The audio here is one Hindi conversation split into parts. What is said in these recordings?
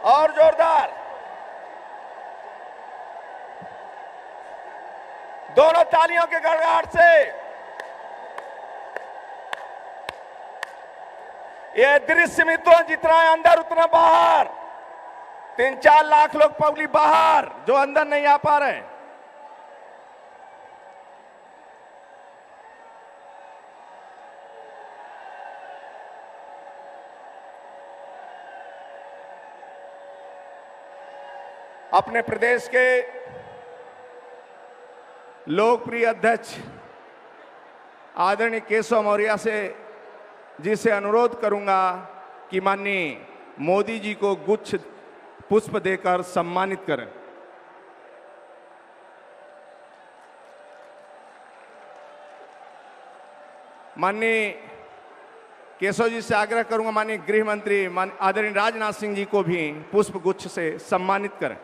और जोरदार। दोनों तालियों के गड़गड़ाहट से ये दृश्य मित्रों, जितना है अंदर उतना बाहर। 3-4 लाख लोग पब्लिक बाहर जो अंदर नहीं आ पा रहे हैं। अपने प्रदेश के लोकप्रिय अध्यक्ष आदरणीय केशव मौर्य जी से अनुरोध करूंगा कि माननीय मोदी जी को गुच्छ पुष्प देकर सम्मानित करें। माननीय केशव जी से आग्रह करूंगा माननीय गृह मंत्री आदरणीय राजनाथ सिंह जी को भी पुष्प गुच्छ से सम्मानित करें।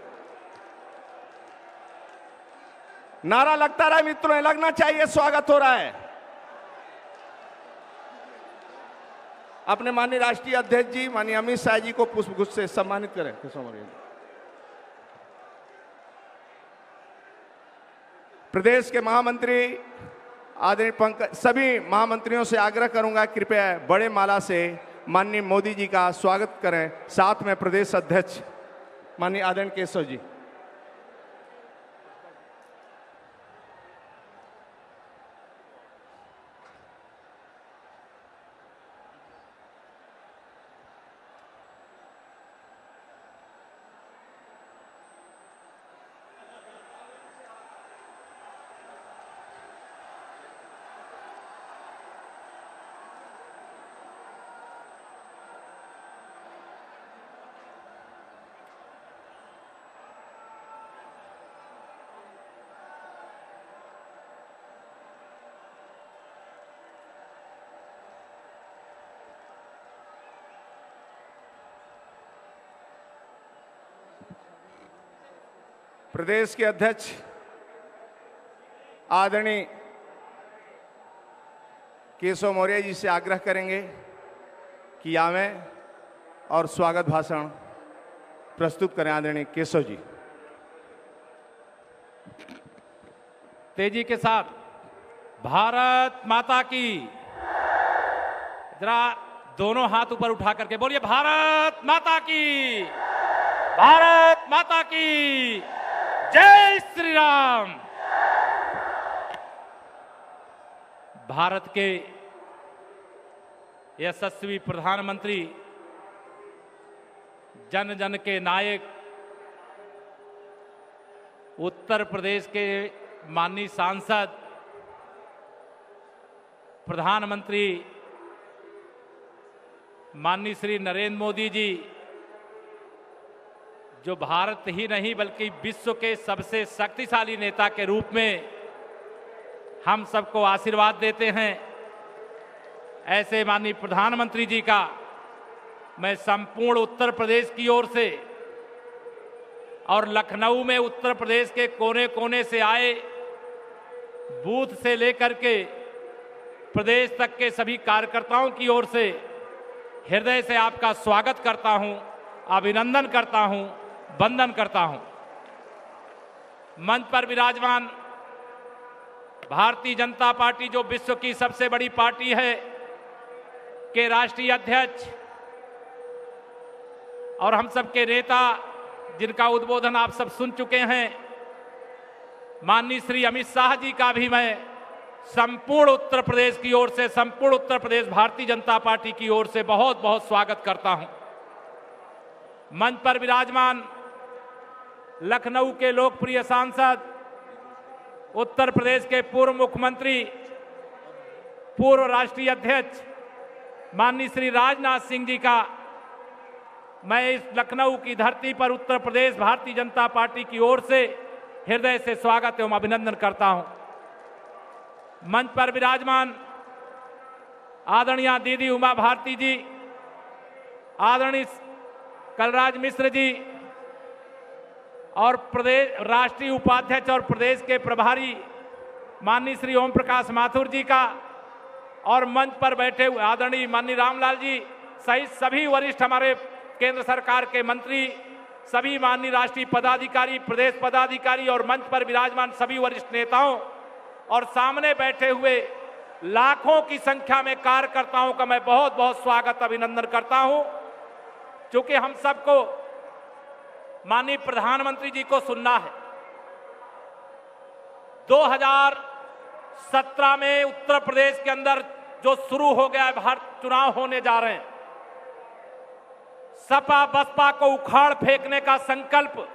नारा लगता रहा मित्रों, लगना चाहिए, स्वागत हो रहा है। अपने माननीय राष्ट्रीय अध्यक्ष जी माननीय अमित शाह जी को पुष्प गुच्छ से सम्मानित करें। प्रदेश के महामंत्री आदरणीय पंकज, सभी महामंत्रियों से आग्रह करूंगा कृपया बड़े माला से माननीय मोदी जी का स्वागत करें। साथ में प्रदेश अध्यक्ष माननीय आदरणीय केशव जी। प्रदेश के अध्यक्ष आदरणीय केशव मौर्य जी से आग्रह करेंगे कि आवें और स्वागत भाषण प्रस्तुत करें। आदरणीय केशव जी तेजी के साथ। भारत माता की। जरा दोनों हाथ ऊपर उठा करके बोलिए, भारत माता की, भारत माता की जय श्री राम। भारत के यशस्वी प्रधानमंत्री, जन जन के नायक, उत्तर प्रदेश के माननीय सांसद, प्रधानमंत्री माननीय श्री नरेंद्र मोदी जी, जो भारत ही नहीं बल्कि विश्व के सबसे शक्तिशाली नेता के रूप में हम सबको आशीर्वाद देते हैं, ऐसे माननीय प्रधानमंत्री जी का मैं संपूर्ण उत्तर प्रदेश की ओर से और लखनऊ में उत्तर प्रदेश के कोने कोने से आए, बूथ से लेकर के प्रदेश तक के सभी कार्यकर्ताओं की ओर से हृदय से आपका स्वागत करता हूं, अभिनंदन करता हूं, वंदन करता हूं। मंच पर विराजमान भारतीय जनता पार्टी, जो विश्व की सबसे बड़ी पार्टी है, के राष्ट्रीय अध्यक्ष और हम सबके नेता, जिनका उद्बोधन आप सब सुन चुके हैं, माननीय श्री अमित शाह जी का भी मैं संपूर्ण उत्तर प्रदेश की ओर से, संपूर्ण उत्तर प्रदेश भारतीय जनता पार्टी की ओर से बहुत बहुत स्वागत करता हूं। मंच पर विराजमान लखनऊ के लोकप्रिय सांसद, उत्तर प्रदेश के पूर्व मुख्यमंत्री, पूर्व राष्ट्रीय अध्यक्ष माननीय श्री राजनाथ सिंह जी का मैं इस लखनऊ की धरती पर उत्तर प्रदेश भारतीय जनता पार्टी की ओर से हृदय से स्वागत एवं अभिनंदन करता हूं। मंच पर विराजमान आदरणीय दीदी उमा भारती जी, आदरणीय कलराज मिश्र जी और प्रदेश राष्ट्रीय उपाध्यक्ष और प्रदेश के प्रभारी माननीय श्री ओम प्रकाश माथुर जी का, और मंच पर बैठे हुए आदरणीय माननीय रामलाल जी सहित सभी वरिष्ठ हमारे केंद्र सरकार के मंत्री सभी माननीय राष्ट्रीय पदाधिकारी, प्रदेश पदाधिकारी और मंच पर विराजमान सभी वरिष्ठ नेताओं और सामने बैठे हुए लाखों की संख्या में कार्यकर्ताओं का मैं बहुत बहुत स्वागत अभिनंदन करता हूं। क्योंकि हम सबको माननीय प्रधानमंत्री जी को सुनना है। 2017 में उत्तर प्रदेश के अंदर जो शुरू हो गया है, भारत चुनाव होने जा रहे हैं, सपा बसपा को उखाड़ फेंकने का संकल्प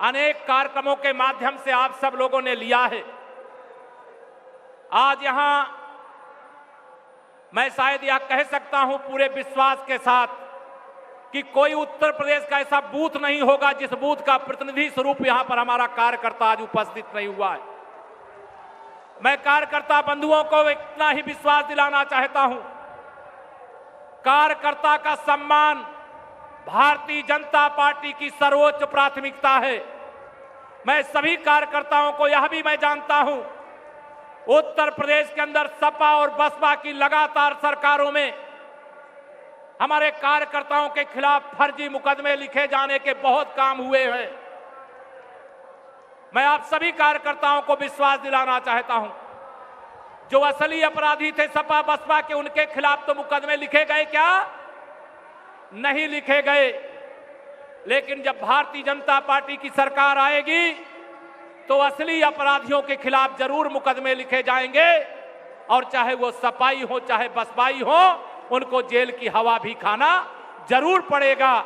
अनेक कार्यक्रमों के माध्यम से आप सब लोगों ने लिया है। आज यहां मैं शायद यह कह सकता हूं पूरे विश्वास के साथ कि कोई उत्तर प्रदेश का ऐसा बूथ नहीं होगा जिस बूथ का प्रतिनिधि स्वरूप यहां पर हमारा कार्यकर्ता आज उपस्थित नहीं हुआ है। मैं कार्यकर्ता बंधुओं को इतना ही विश्वास दिलाना चाहता हूं, कार्यकर्ता का सम्मान भारतीय जनता पार्टी की सर्वोच्च प्राथमिकता है। मैं सभी कार्यकर्ताओं को यह भी मैं जानता हूं, उत्तर प्रदेश के अंदर सपा और बसपा की लगातार सरकारों में हमारे कार्यकर्ताओं के खिलाफ फर्जी मुकदमे लिखे जाने के बहुत काम हुए हैं। मैं आप सभी कार्यकर्ताओं को विश्वास दिलाना चाहता हूं, जो असली अपराधी थे सपा बसपा के, उनके खिलाफ तो मुकदमे लिखे गए क्या? नहीं लिखे गए। लेकिन जब भारतीय जनता पार्टी की सरकार आएगी तो असली अपराधियों के खिलाफ जरूर मुकदमे लिखे जाएंगे, और चाहे वो सपाई हो चाहे बसपाई हो, उनको जेल की हवा भी खाना जरूर पड़ेगा।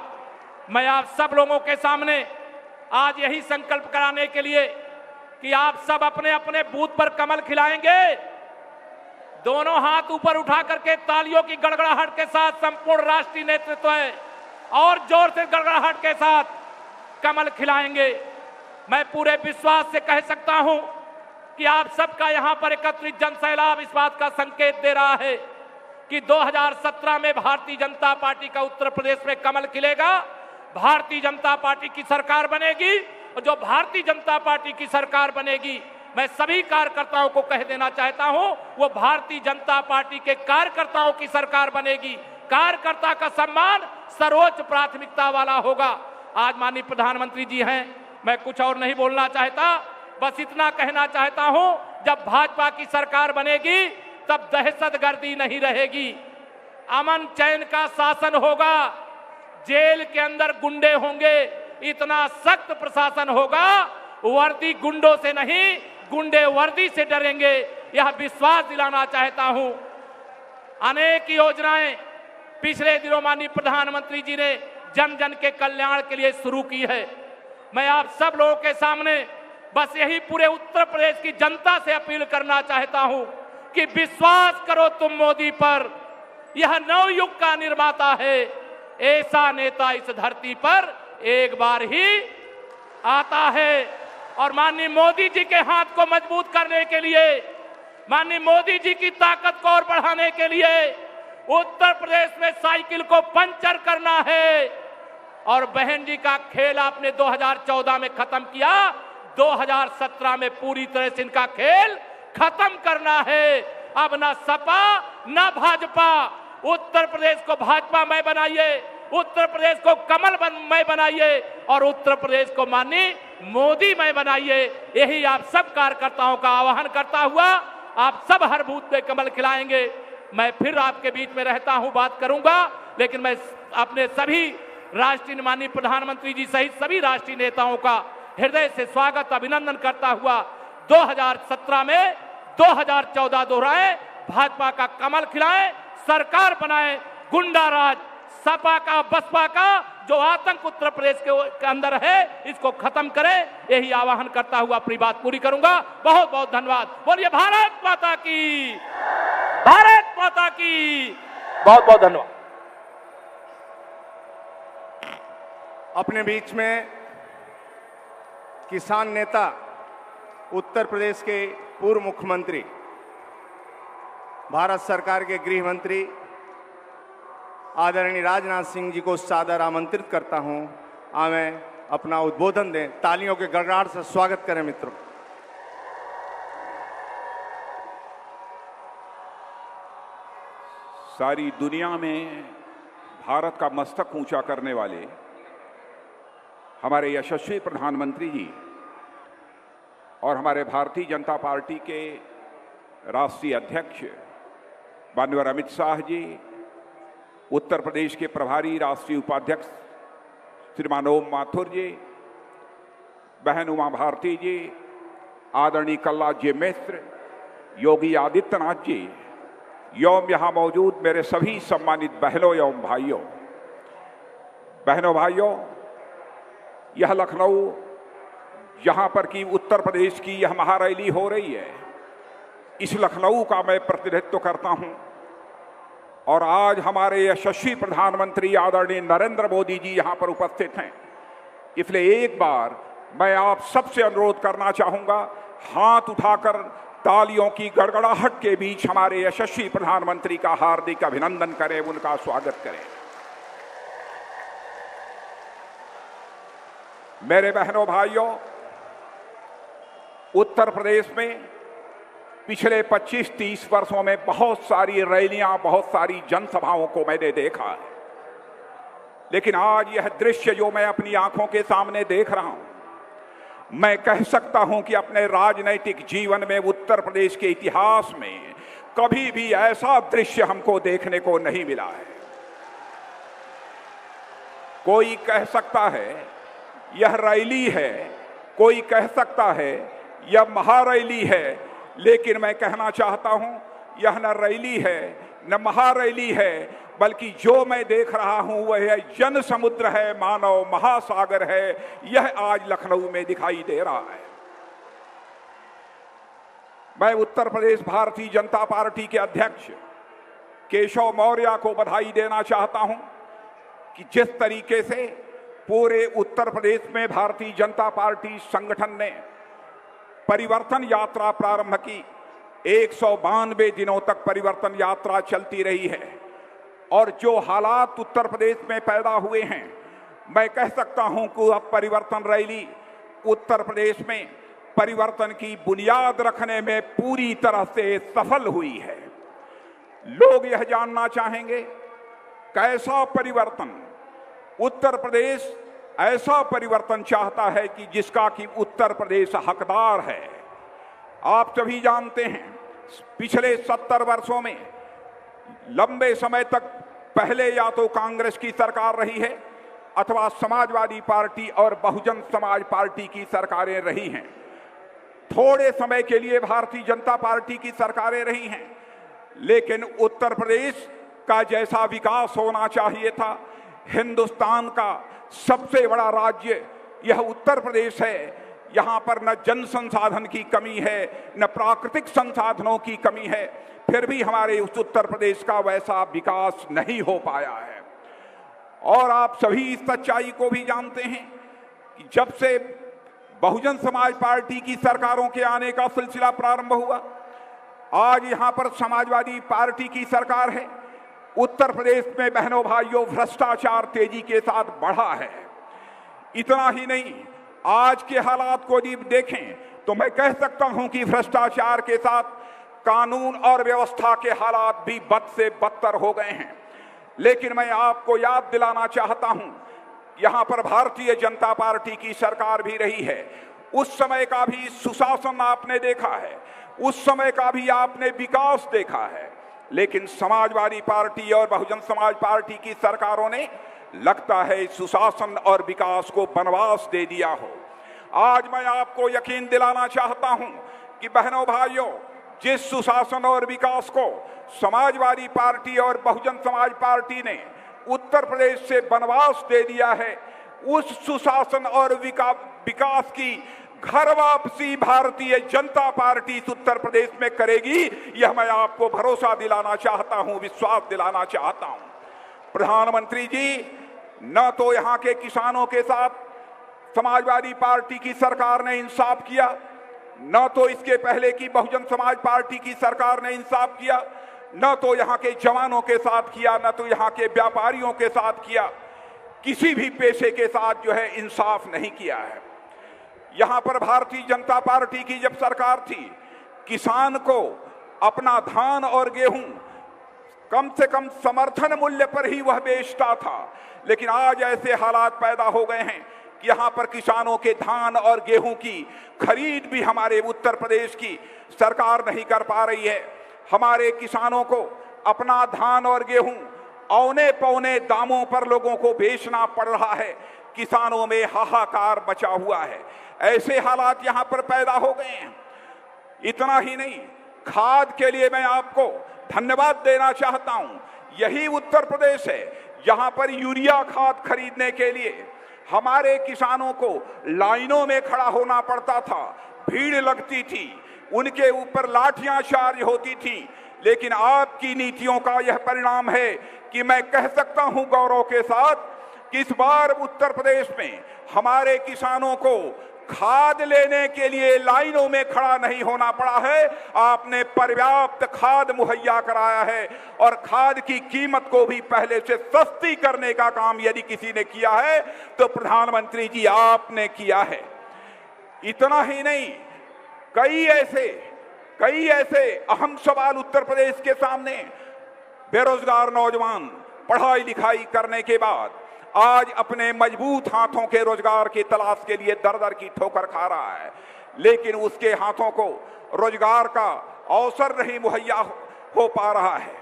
मैं आप सब लोगों के सामने आज यही संकल्प कराने के लिए कि आप सब अपने अपने बूथ पर कमल खिलाएंगे, दोनों हाथ ऊपर उठा करके तालियों की गड़गड़ाहट के साथ संपूर्ण राष्ट्रीय नेतृत्व है और जोर से गड़गड़ाहट के साथ कमल खिलाएंगे। मैं पूरे विश्वास से कह सकता हूं कि आप सबका यहां पर एकत्रित जनसैलाब इस बात का संकेत दे रहा है कि 2017 में भारतीय जनता पार्टी का उत्तर प्रदेश में कमल खिलेगा, भारतीय जनता पार्टी की सरकार बनेगी, और जो भारतीय जनता पार्टी की सरकार बनेगी, मैं सभी कार्यकर्ताओं को कह देना चाहता हूं, वो भारतीय जनता पार्टी के कार्यकर्ताओं की सरकार बनेगी। कार्यकर्ता का सम्मान सर्वोच्च प्राथमिकता वाला होगा। आज माननीय प्रधानमंत्री जी हैं, मैं कुछ और नहीं बोलना चाहता, बस इतना कहना चाहता हूं, जब भाजपा की सरकार बनेगी तब दहशतगर्दी नहीं रहेगी, अमन चैन का शासन होगा, जेल के अंदर गुंडे होंगे, इतना सख्त प्रशासन होगा, वर्दी गुंडों से नहीं गुंडे वर्दी से डरेंगे, यह विश्वास दिलाना चाहता हूं। अनेक योजनाएं पिछले दिनों माननीय प्रधानमंत्री जी ने जन जन के कल्याण के लिए शुरू की है। मैं आप सब लोगों के सामने बस यही पूरे उत्तर प्रदेश की जनता से अपील करना चाहता हूं कि विश्वास करो तुम मोदी पर, यह नवयुग का निर्माता है, ऐसा नेता इस धरती पर एक बार ही आता है। और माननीय मोदी जी के हाथ को मजबूत करने के लिए, माननीय मोदी जी की ताकत को और बढ़ाने के लिए उत्तर प्रदेश में साइकिल को पंचर करना है। और बहन जी का खेल आपने 2014 में खत्म किया, 2017 में पूरी तरह से इनका खेल खत्म करना है। अब ना सपा ना भाजपा, उत्तर प्रदेश को भाजपामय बनाइए, उत्तर प्रदेश को कमलमय बनाइए और उत्तर प्रदेश को माननीय मोदीमय बनाइए। यही आप सब कार्यकर्ताओं का आह्वान करता हुआ आप सब हर बूथ पे कमल खिलाएंगे। मैं फिर आपके बीच में रहता हूं, बात करूंगा, लेकिन मैं अपने सभी राष्ट्रीय माननीय प्रधानमंत्री जी सहित सभी राष्ट्रीय नेताओं का हृदय से स्वागत अभिनंदन करता हुआ 2017 में 2014 दोहराए, भाजपा का कमल खिलाएं, सरकार बनाएं, गुंडा राज सपा का बसपा का जो आतंक उत्तर प्रदेश के अंदर है, इसको खत्म करें, यही आह्वान करता हुआ अपनी बात पूरी करूंगा। बहुत बहुत धन्यवाद। बोलिए भारत माता की, भारत माता की। बहुत बहुत धन्यवाद। अपने बीच में किसान नेता, उत्तर प्रदेश के पूर्व मुख्यमंत्री, भारत सरकार के गृह मंत्री आदरणीय राजनाथ सिंह जी को सादर आमंत्रित करता हूं, आवें अपना उद्बोधन दें। तालियों के गड़गड़ाहट से स्वागत करें मित्रों। सारी दुनिया में भारत का मस्तक ऊंचा करने वाले हमारे यशस्वी प्रधानमंत्री जी और हमारे भारतीय जनता पार्टी के राष्ट्रीय अध्यक्ष माननीय अमित शाह जी, उत्तर प्रदेश के प्रभारी राष्ट्रीय उपाध्यक्ष श्रीमान ओम माथुर जी, बहन उमा भारती जी, आदरणीय कल्लाद जी मिश्र, योगी आदित्यनाथ जी, एवं यहाँ मौजूद मेरे सभी सम्मानित बहनों एवं भाइयों, यह लखनऊ जहाँ पर कि उत्तर प्रदेश की यह महारैली हो रही है, इस लखनऊ का मैं प्रतिनिधित्व करता हूँ। और आज हमारे यशस्वी प्रधानमंत्री आदरणीय नरेंद्र मोदी जी यहाँ पर उपस्थित हैं, इसलिए एक बार मैं आप सबसे अनुरोध करना चाहूँगा, हाथ उठाकर तालियों की गड़गड़ाहट के बीच हमारे यशस्वी प्रधानमंत्री का हार्दिक अभिनंदन करें, उनका स्वागत करें। मेरे बहनों भाइयों, उत्तर प्रदेश में पिछले 25-30 वर्षों में बहुत सारी रैलियां, बहुत सारी जनसभाओं को मैंने देखा है, लेकिन आज यह दृश्य जो मैं अपनी आंखों के सामने देख रहा हूं, मैं कह सकता हूं कि अपने राजनैतिक जीवन में उत्तर प्रदेश के इतिहास में कभी भी ऐसा दृश्य हमको देखने को नहीं मिला है। कोई कह सकता है यह रैली है, कोई कह सकता है यह महारैली है, लेकिन मैं कहना चाहता हूं यह न रैली है न महारैली है, बल्कि जो मैं देख रहा हूं वह जन समुद्र है, मानव महासागर है। यह आज लखनऊ में दिखाई दे रहा है। मैं उत्तर प्रदेश भारतीय जनता पार्टी के अध्यक्ष केशव मौर्य को बधाई देना चाहता हूं कि जिस तरीके से पूरे उत्तर प्रदेश में भारतीय जनता पार्टी संगठन ने परिवर्तन यात्रा प्रारंभ की, 192 दिनों तक परिवर्तन यात्रा चलती रही है, और जो हालात उत्तर प्रदेश में पैदा हुए हैं, मैं कह सकता हूं कि अब परिवर्तन रैली उत्तर प्रदेश में परिवर्तन की बुनियाद रखने में पूरी तरह से सफल हुई है। लोग यह जानना चाहेंगे कैसा परिवर्तन। उत्तर प्रदेश ऐसा परिवर्तन चाहता है कि जिसका कि उत्तर प्रदेश हकदार है। आप सभी जानते हैं पिछले 70 वर्षों में लंबे समय तक पहले या तो कांग्रेस की सरकार रही है अथवा समाजवादी पार्टी और बहुजन समाज पार्टी की सरकारें रही हैं। थोड़े समय के लिए भारतीय जनता पार्टी की सरकारें रही हैं, लेकिन उत्तर प्रदेश का जैसा विकास होना चाहिए था, हिंदुस्तान का सबसे बड़ा राज्य यह उत्तर प्रदेश है। यहाँ पर न जन संसाधन की कमी है, न प्राकृतिक संसाधनों की कमी है, फिर भी हमारे उस उत्तर प्रदेश का वैसा विकास नहीं हो पाया है। और आप सभी इस सच्चाई को भी जानते हैं कि जब से बहुजन समाज पार्टी की सरकारों के आने का सिलसिला प्रारंभ हुआ, आज यहाँ पर समाजवादी पार्टी की सरकार है। उत्तर प्रदेश में बहनों भाइयों भ्रष्टाचार तेजी के साथ बढ़ा है। इतना ही नहीं, आज के हालात को जब देखें तो मैं कह सकता हूं कि भ्रष्टाचार के साथ कानून और व्यवस्था के हालात भी बद से बदतर हो गए हैं। लेकिन मैं आपको याद दिलाना चाहता हूं, यहां पर भारतीय जनता पार्टी की सरकार भी रही है। उस समय का भी सुशासन आपने देखा है, उस समय का भी आपने विकास देखा है, लेकिन समाजवादी पार्टी और बहुजन समाज पार्टी की सरकारों ने लगता है सुशासन और विकास को वनवास दे दिया हो। आज मैं आपको यकीन दिलाना चाहता हूं कि बहनों भाइयों, जिस सुशासन और विकास को समाजवादी पार्टी और बहुजन समाज पार्टी ने उत्तर प्रदेश से वनवास दे दिया है, उस सुशासन और विकास की घर वापसी भारतीय जनता पार्टी इस उत्तर प्रदेश में करेगी। यह मैं आपको भरोसा दिलाना चाहता हूं, विश्वास दिलाना चाहता हूं। प्रधानमंत्री जी, न तो यहां के किसानों के साथ समाजवादी पार्टी की सरकार ने इंसाफ किया, न तो इसके पहले की बहुजन समाज पार्टी की सरकार ने इंसाफ किया, न तो यहां के जवानों के साथ किया, न तो यहां के व्यापारियों के साथ किया। किसी भी पेशे के साथ जो है इंसाफ नहीं किया है। यहां पर भारतीय जनता पार्टी की जब सरकार थी, किसान को अपना धान और गेहूं कम से कम समर्थन मूल्य पर ही वह बेचता था। लेकिन आज ऐसे हालात पैदा हो गए हैं कि यहां पर किसानों के धान और गेहूं की खरीद भी हमारे उत्तर प्रदेश की सरकार नहीं कर पा रही है। हमारे किसानों को अपना धान और गेहूं औने पौने दामों पर लोगों को बेचना पड़ रहा है। किसानों में हाहाकार मचा हुआ है। ऐसे हालात यहां पर पैदा हो गए हैं। इतना ही नहीं, खाद के लिए मैं आपको धन्यवाद देना चाहता हूं। यही उत्तर प्रदेश है जहां पर यूरिया खाद खरीदने के लिए हमारे किसानों को लाइनों में खड़ा होना पड़ता था, भीड़ लगती थी, उनके ऊपर लाठियां चार्ज होती थी। लेकिन आपकी नीतियों का यह परिणाम है कि मैं कह सकता हूं गौरव के साथ कि इस बार उत्तर प्रदेश में हमारे किसानों को खाद लेने के लिए लाइनों में खड़ा नहीं होना पड़ा है। आपने पर्याप्त खाद मुहैया कराया है और खाद की कीमत को भी पहले से सस्ती करने का काम यदि किसी ने किया है तो प्रधानमंत्री जी आपने किया है। इतना ही नहीं, कई ऐसे अहम सवाल उत्तर प्रदेश के सामने। बेरोजगार नौजवान पढ़ाई लिखाई करने के बाद आज अपने मजबूत हाथों के रोजगार की तलाश के लिए दर दर की ठोकर खा रहा है, लेकिन उसके हाथों को रोजगार का अवसर नहीं मुहैया हो पा रहा है।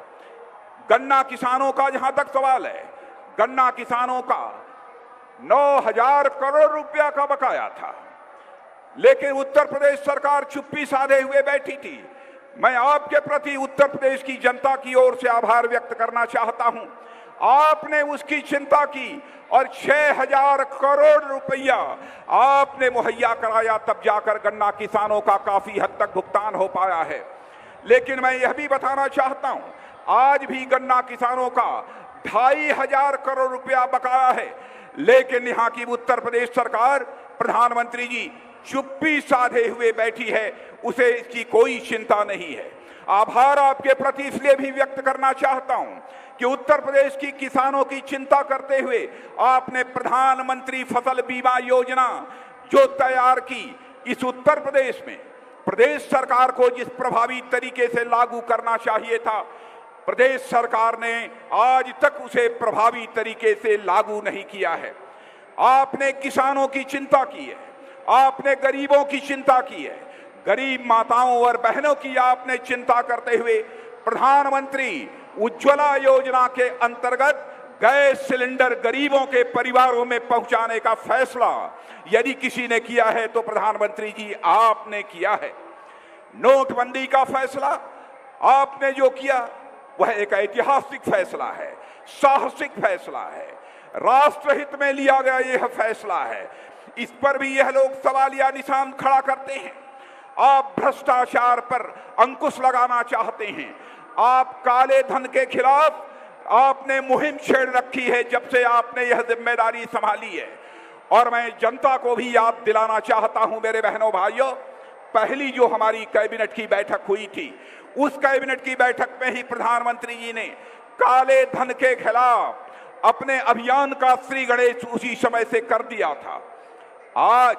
गन्ना किसानों का जहां तक सवाल है, गन्ना किसानों का 9,000 करोड़ रुपया का बकाया था, लेकिन उत्तर प्रदेश सरकार चुप्पी साधे हुए बैठी थी। मैं आपके प्रति उत्तर प्रदेश की जनता की ओर से आभार व्यक्त करना चाहता हूं। आपने उसकी चिंता की और 6,000 करोड़ रुपया आपने मुहैया कराया, तब जाकर गन्ना किसानों का काफी हद तक भुगतान हो पाया है। लेकिन मैं यह भी बताना चाहता हूं, आज भी गन्ना किसानों का 2,500 करोड़ रुपया बकाया है, लेकिन यहां की उत्तर प्रदेश सरकार, प्रधानमंत्री जी चुप्पी साधे हुए बैठी है, उसे इसकी कोई चिंता नहीं है। आभार आपके प्रति इसलिए भी व्यक्त करना चाहता हूं कि उत्तर प्रदेश की किसानों की चिंता करते हुए आपने प्रधानमंत्री फसल बीमा योजना जो तैयार की, इस उत्तर प्रदेश में प्रदेश सरकार को जिस प्रभावी तरीके से लागू करना चाहिए था, प्रदेश सरकार ने आज तक उसे प्रभावी तरीके से लागू नहीं किया है। आपने किसानों की चिंता की है, आपने गरीबों की चिंता की है, गरीब माताओं और बहनों की आपने चिंता करते हुए प्रधानमंत्री उज्ज्वला योजना के अंतर्गत गैस सिलेंडर गरीबों के परिवारों में पहुंचाने का फैसला यदि किसी ने किया है तो प्रधानमंत्री जी आपने किया है। नोटबंदी का फैसला आपने जो किया वह एक ऐतिहासिक फैसला है, साहसिक फैसला है, राष्ट्रहित में लिया गया यह फैसला है। इस पर भी यह लोग सवालिया निशान खड़ा करते हैं। आप भ्रष्टाचार पर अंकुश लगाना चाहते हैं, आप काले धन के खिलाफ आपने मुहिम छेड़ रखी है जब से आपने यह जिम्मेदारी संभाली है। और मैं जनता को भी याद दिलाना चाहता हूं मेरे बहनों भाइयों, पहली जो हमारी कैबिनेट की बैठक हुई थी, उस कैबिनेट की बैठक में ही प्रधानमंत्री जी ने काले धन के खिलाफ अपने अभियान का श्री गणेश उसी समय से कर दिया था। आज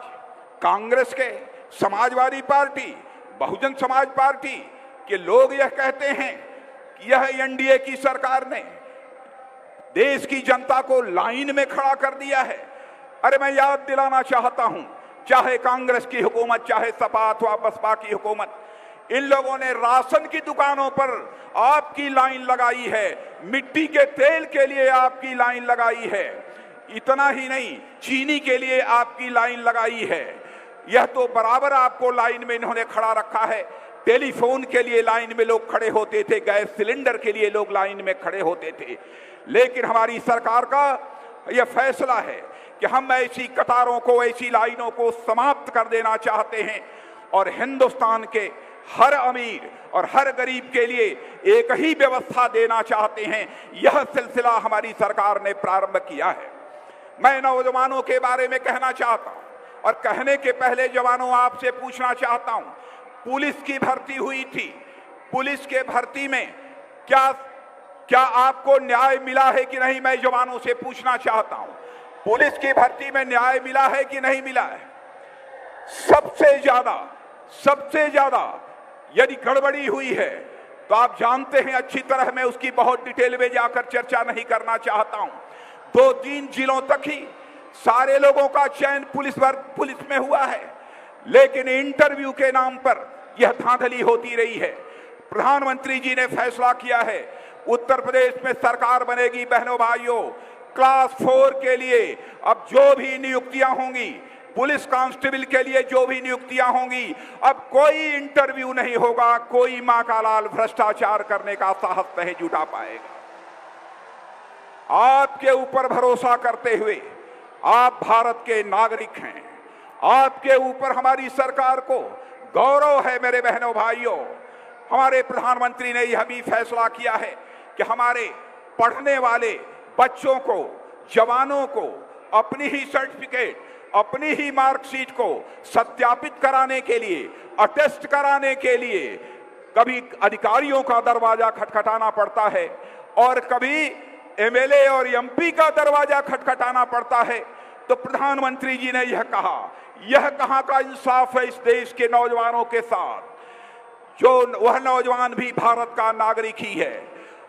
कांग्रेस के, समाजवादी पार्टी, बहुजन समाज पार्टी के लोग यह कहते हैं कि यह एनडीए की सरकार ने देश की जनता को लाइन में खड़ा कर दिया है। अरे मैं याद दिलाना चाहता हूं, चाहे कांग्रेस की हुकूमत, चाहे सपा अथवा बसपा की हुकूमत, इन लोगों ने राशन की दुकानों पर आपकी लाइन लगाई है, मिट्टी के तेल के लिए आपकी लाइन लगाई है, इतना ही नहीं चीनी के लिए आपकी लाइन लगाई है। यह तो बराबर आपको लाइन में इन्होंने खड़ा रखा है। टेलीफोन के लिए लाइन में लोग खड़े होते थे, गैस सिलेंडर के लिए लोग लाइन में खड़े होते थे। लेकिन हमारी सरकार का यह फैसला है कि हम ऐसी कतारों को, ऐसी लाइनों को समाप्त कर देना चाहते हैं और हिंदुस्तान के हर अमीर और हर गरीब के लिए एक ही व्यवस्था देना चाहते हैं। यह सिलसिला हमारी सरकार ने प्रारंभ किया है। मैं नौजवानों के बारे में कहना चाहता हूं और कहने के पहले जवानों आपसे पूछना चाहता हूं, पुलिस की भर्ती हुई थी, पुलिस के भर्ती में क्या आपको न्याय मिला है कि नहीं, मैं जवानों से पूछना चाहता हूं। पुलिस की भर्ती में न्याय मिला है कि नहीं मिला है? सबसे ज्यादा यदि गड़बड़ी हुई है तो आप जानते हैं अच्छी तरह, मैं उसकी बहुत डिटेल में जाकर चर्चा नहीं करना चाहता हूं। 2-3 जिलों तक ही सारे लोगों का चयन पुलिस में हुआ है, लेकिन इंटरव्यू के नाम पर यह धांधली होती रही है। प्रधानमंत्री जी ने फैसला किया है, उत्तर प्रदेश में सरकार बनेगी। बहनों भाइयों, क्लास 4 के लिए अब जो भी नियुक्तियां होंगी, पुलिस कांस्टेबल के लिए जो भी नियुक्तियां होंगी, अब कोई इंटरव्यू नहीं होगा, कोई मां का लाल भ्रष्टाचार करने का साहस नहीं जुटा पाएगा। आपके ऊपर भरोसा करते हुए, आप भारत के नागरिक हैं, आपके ऊपर हमारी सरकार को गौरव है। मेरे बहनों भाइयों, हमारे प्रधानमंत्री ने यह भी फैसला किया है कि हमारे पढ़ने वाले बच्चों को, जवानों को अपनी ही सर्टिफिकेट, अपनी ही मार्कशीट को सत्यापित कराने के लिए, अटेस्ट कराने के लिए कभी अधिकारियों का दरवाजा खटखटाना पड़ता है और कभी एमएलए और एमपी का दरवाजा खटखटाना पड़ता है। तो प्रधानमंत्री जी ने यह कहा, यह कहां का इंसाफ है इस देश के नौजवानों के साथ, जो वह नौजवान भी भारत का नागरिक ही है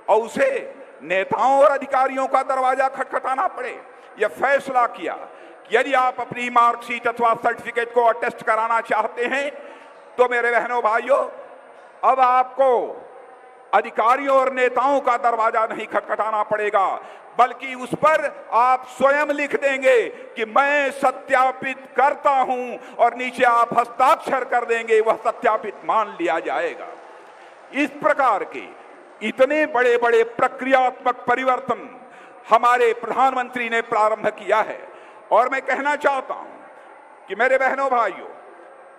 और उसे नेताओं और अधिकारियों का दरवाजा खटखटाना पड़े। यह फैसला किया, यदि आप अपनी मार्कशीट अथवा सर्टिफिकेट को अटेस्ट कराना चाहते हैं तो मेरे बहनों भाइयों, अब आपको अधिकारियों और नेताओं का दरवाजा नहीं खटखटाना पड़ेगा, बल्कि उस पर आप स्वयं लिख देंगे कि मैं सत्यापित करता हूं और नीचे आप हस्ताक्षर कर देंगे, वह सत्यापित मान लिया जाएगा। इस प्रकार के इतने बड़े बड़े प्रक्रियात्मक परिवर्तन हमारे प्रधानमंत्री ने प्रारंभ किया है। और मैं कहना चाहता हूं कि मेरे बहनों भाइयों,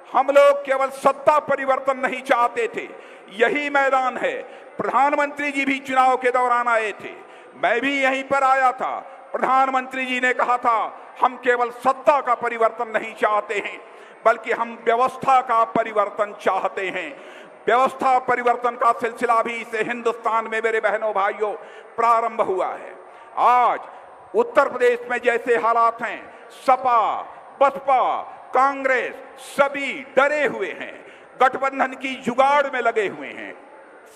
हम लोग केवल सत्ता परिवर्तन नहीं चाहते थे, यही मैदान है। प्रधानमंत्री जी भी चुनाव के दौरान आए थे, मैं भी यहीं पर आया था। प्रधानमंत्री जी ने कहा था, हम केवल सत्ता का परिवर्तन नहीं चाहते हैं, बल्कि हम व्यवस्था का परिवर्तन चाहते हैं। व्यवस्था परिवर्तन का सिलसिला भी इस हिंदुस्तान में मेरे बहनों भाइयों प्रारंभ हुआ है। आज उत्तर प्रदेश में जैसे हालात हैं, सपा, बसपा, कांग्रेस सभी डरे हुए हैं, गठबंधन की जुगाड़ में लगे हुए हैं।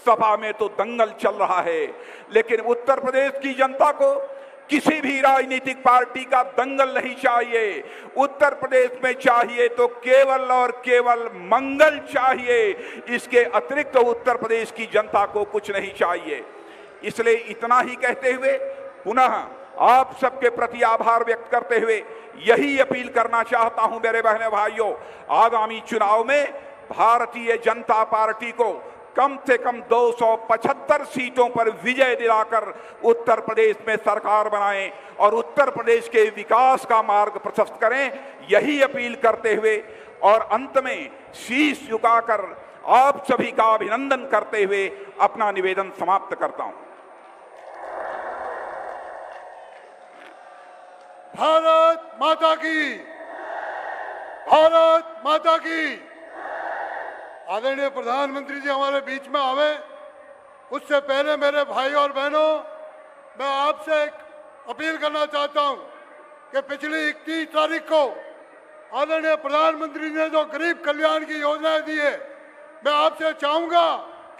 सपा में तो दंगल चल रहा है, लेकिन उत्तर प्रदेश की जनता को किसी भी राजनीतिक पार्टी का दंगल नहीं चाहिए। उत्तर प्रदेश में चाहिए तो केवल और केवल मंगल चाहिए, इसके अतिरिक्त उत्तर प्रदेश की जनता को कुछ नहीं चाहिए। इसलिए इतना ही कहते हुए पुनः आप सबके प्रति आभार व्यक्त करते हुए यही अपील करना चाहता हूं मेरे बहने भाइयों, आगामी चुनाव में भारतीय जनता पार्टी को कम से कम 275 सीटों पर विजय दिलाकर उत्तर प्रदेश में सरकार बनाएं और उत्तर प्रदेश के विकास का मार्ग प्रशस्त करें, यही अपील करते हुए और अंत में शीश झुकाकर आप सभी का अभिनंदन करते हुए अपना निवेदन समाप्त करता हूं। भारत माता की, भारत माता की। आदरणीय प्रधानमंत्री जी हमारे बीच में आवे, उससे पहले मेरे भाई और बहनों, मैं आपसे एक अपील करना चाहता हूं कि पिछली 31 तारीख को आदरणीय प्रधानमंत्री ने जो गरीब कल्याण की योजनाएं दी है, मैं आपसे चाहूंगा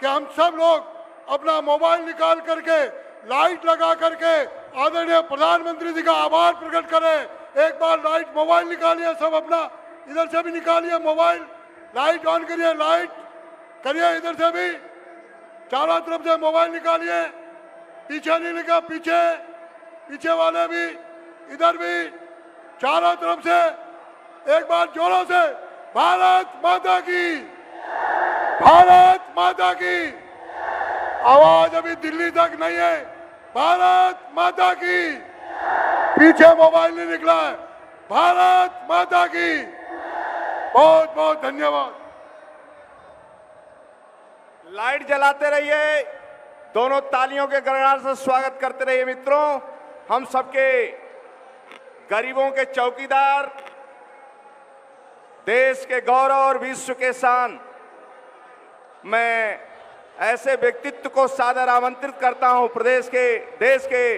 कि हम सब लोग अपना मोबाइल निकाल करके, लाइट लगा करके आदरणीय प्रधानमंत्री जी का आभार प्रकट करें। एक बार लाइट, मोबाइल निकालिए, सब अपना इधर से भी निकालिए मोबाइल, लाइट ऑन करिए, लाइट करिए, इधर से भी चारों तरफ से मोबाइल निकालिए, पीछे नहीं लगा, पीछे पीछे वाले भी, इधर भी, चारों तरफ से एक बार जोरों से भारत माता की, भारत माता की। आवाज अभी दिल्ली तक नहीं है, भारत माता की। पीछे मोबाइल नहीं निकला है, भारत माता की। बहुत बहुत धन्यवाद। लाइट जलाते रहिए, दोनों तालियों के गड़गड़ाहट से स्वागत करते रहिए। मित्रों, हम सबके गरीबों के चौकीदार, देश के गौरव और विश्व के शान, मैं ऐसे व्यक्तित्व को सादर आमंत्रित करता हूं। देश के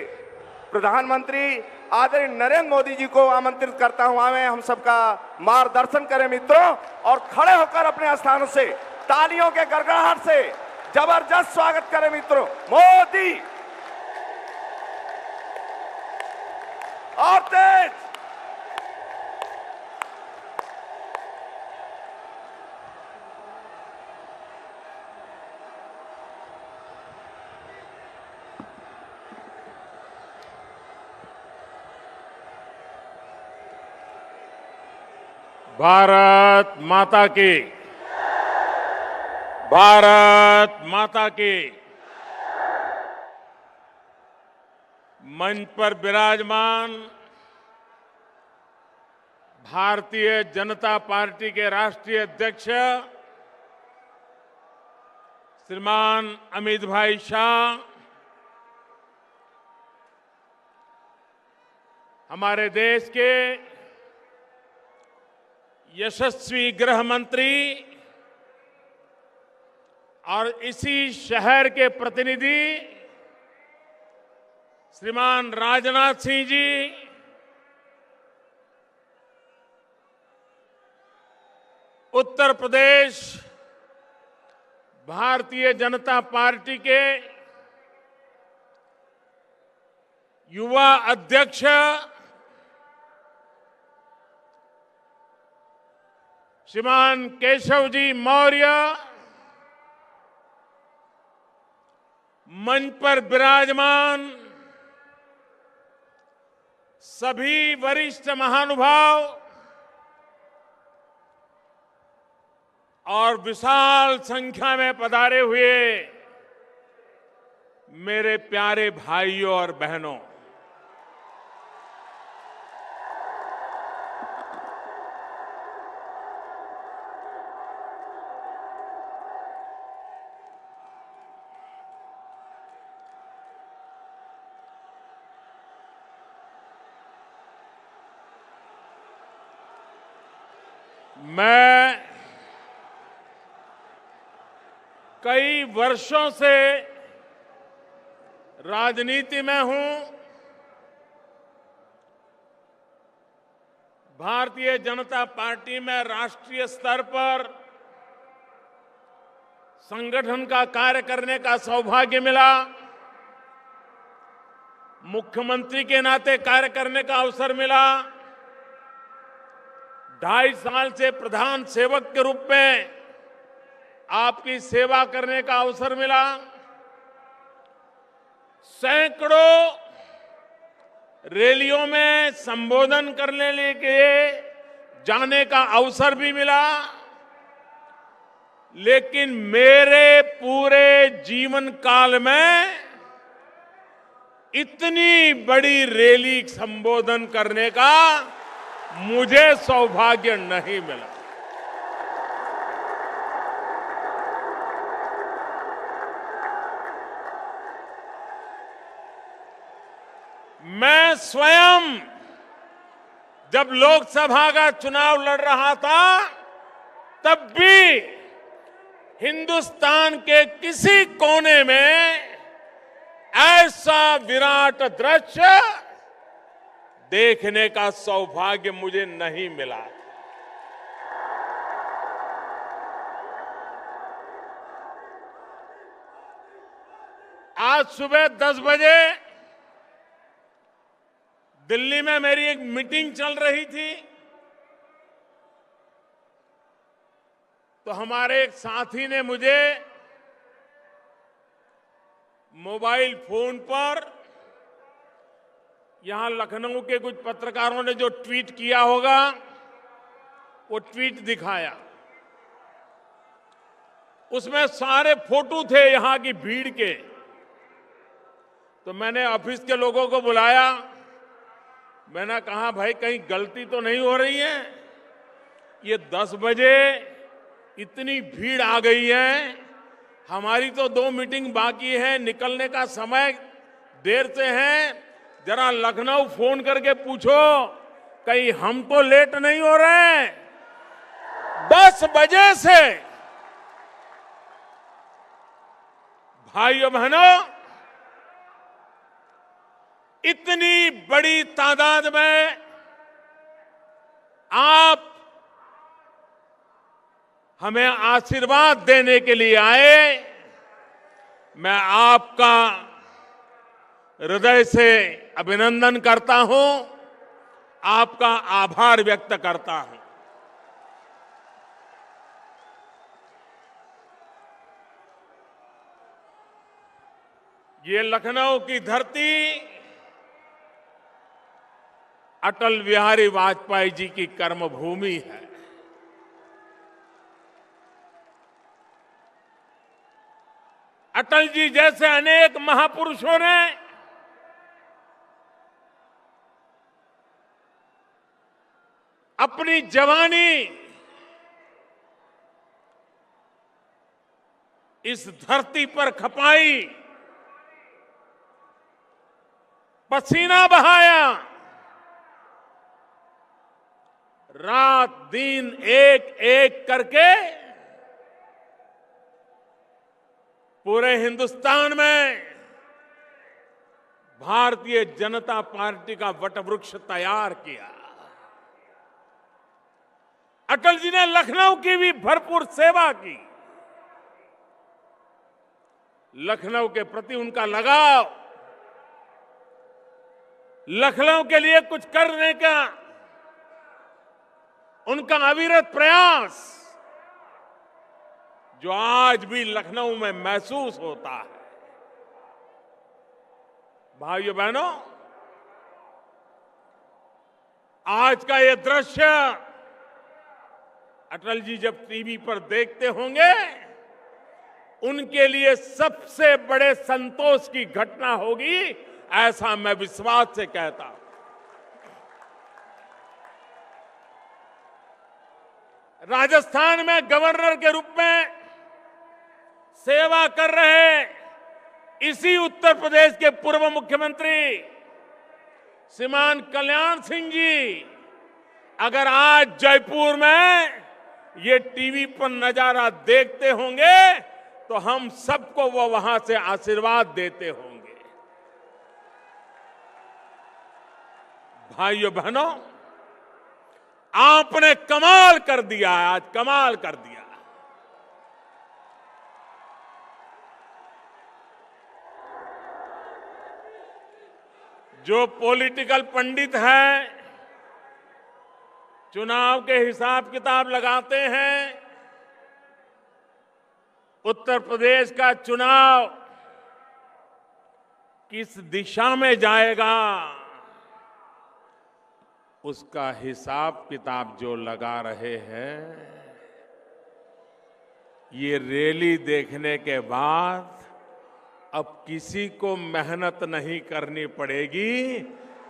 प्रधानमंत्री आदरणीय नरेंद्र मोदी जी को आमंत्रित करता हूं, आवे हम सबका मार्गदर्शन करें मित्रों, और खड़े होकर अपने स्थानों से तालियों के गड़गड़ाहट से जबरदस्त स्वागत करें मित्रों। मोदी और तेज, भारत माता की, भारत माता की। मंच पर विराजमान भारतीय जनता पार्टी के राष्ट्रीय अध्यक्ष श्रीमान अमित भाई शाह, हमारे देश के यशस्वी गृह मंत्री और इसी शहर के प्रतिनिधि श्रीमान राजनाथ सिंह जी, उत्तर प्रदेश भारतीय जनता पार्टी के युवा अध्यक्ष श्रीमान केशव जी मौर्य, मंच पर विराजमान सभी वरिष्ठ महानुभाव और विशाल संख्या में पधारे हुए मेरे प्यारे भाइयों और बहनों, मैं कई वर्षों से राजनीति में हूं। भारतीय जनता पार्टी में राष्ट्रीय स्तर पर संगठन का कार्य करने का सौभाग्य मिला। मुख्यमंत्री के नाते कार्य करने का अवसर मिला। 2.5 साल से प्रधान सेवक के रूप में आपकी सेवा करने का अवसर मिला। सैकड़ों रैलियों में संबोधन करने के जाने का अवसर भी मिला। लेकिन मेरे पूरे जीवन काल में इतनी बड़ी रैली संबोधन करने का मुझे सौभाग्य नहीं मिला। मैं स्वयं जब लोकसभा का चुनाव लड़ रहा था तब भी हिंदुस्तान के किसी कोने में ऐसा विराट दृश्य देखने का सौभाग्य मुझे नहीं मिला। आज सुबह 10 बजे दिल्ली में मेरी एक मीटिंग चल रही थी, तो हमारे एक साथी ने मुझे मोबाइल फोन पर यहां लखनऊ के कुछ पत्रकारों ने जो ट्वीट किया होगा वो ट्वीट दिखाया। उसमें सारे फोटो थे यहां की भीड़ के। तो मैंने ऑफिस के लोगों को बुलाया। मैंने कहा, भाई कहीं गलती तो नहीं हो रही है? ये 10 बजे इतनी भीड़ आ गई है, हमारी तो 2 मीटिंग बाकी है, निकलने का समय देर से है। जरा लखनऊ फोन करके पूछो कहीं हम तो लेट नहीं हो रहे हैं। 10 बजे से भाइयों बहनों इतनी बड़ी तादाद में आप हमें आशीर्वाद देने के लिए आए। मैं आपका हृदय से अभिनंदन करता हूं, आपका आभार व्यक्त करता हूं। ये लखनऊ की धरती अटल बिहारी वाजपेयी जी की कर्मभूमि है। अटल जी जैसे अनेक महापुरुषों ने अपनी जवानी इस धरती पर खपाई, पसीना बहाया, रात दिन एक एक करके पूरे हिंदुस्तान में भारतीय जनता पार्टी का वटवृक्ष तैयार किया। अटल जी ने लखनऊ की भी भरपूर सेवा की। लखनऊ के प्रति उनका लगाव, लखनऊ के लिए कुछ करने का उनका अविरत प्रयास, जो आज भी लखनऊ में महसूस होता है। भाइयों बहनों, आज का ये दृश्य अटल जी जब टीवी पर देखते होंगे, उनके लिए सबसे बड़े संतोष की घटना होगी, ऐसा मैं विश्वास से कहता हूं। राजस्थान में गवर्नर के रूप में सेवा कर रहे इसी उत्तर प्रदेश के पूर्व मुख्यमंत्री श्रीमान कल्याण सिंह जी अगर आज जयपुर में ये टीवी पर नजारा देखते होंगे तो हम सबको वो वहां से आशीर्वाद देते होंगे। भाइयों बहनों, आपने कमाल कर दिया है, आज कमाल कर दिया। जो पॉलिटिकल पंडित हैं, चुनाव के हिसाब किताब लगाते हैं, उत्तर प्रदेश का चुनाव किस दिशा में जाएगा, उसका हिसाब किताब जो लगा रहे हैं, ये रैली देखने के बाद अब किसी को मेहनत नहीं करनी पड़ेगी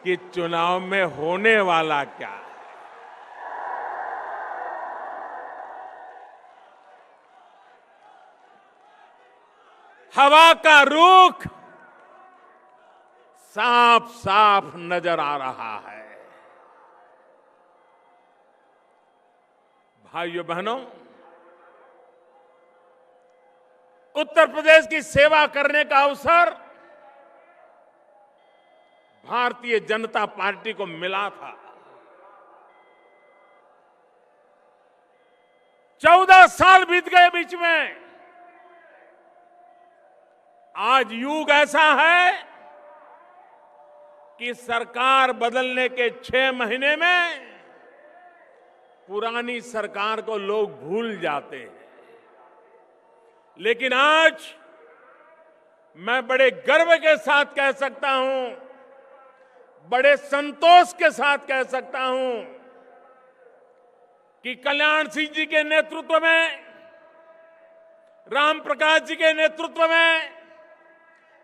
कि चुनाव में होने वाला क्या है। हवा का रुख साफ साफ नजर आ रहा है। भाइयों बहनों, उत्तर प्रदेश की सेवा करने का अवसर भारतीय जनता पार्टी को मिला था। 14 साल बीत गए बीच में। आज युग ऐसा है कि सरकार बदलने के 6 महीने में पुरानी सरकार को लोग भूल जाते हैं। लेकिन आज मैं बड़े गर्व के साथ कह सकता हूं, बड़े संतोष के साथ कह सकता हूं कि कल्याण सिंह जी के नेतृत्व में, राम प्रकाश जी के नेतृत्व में,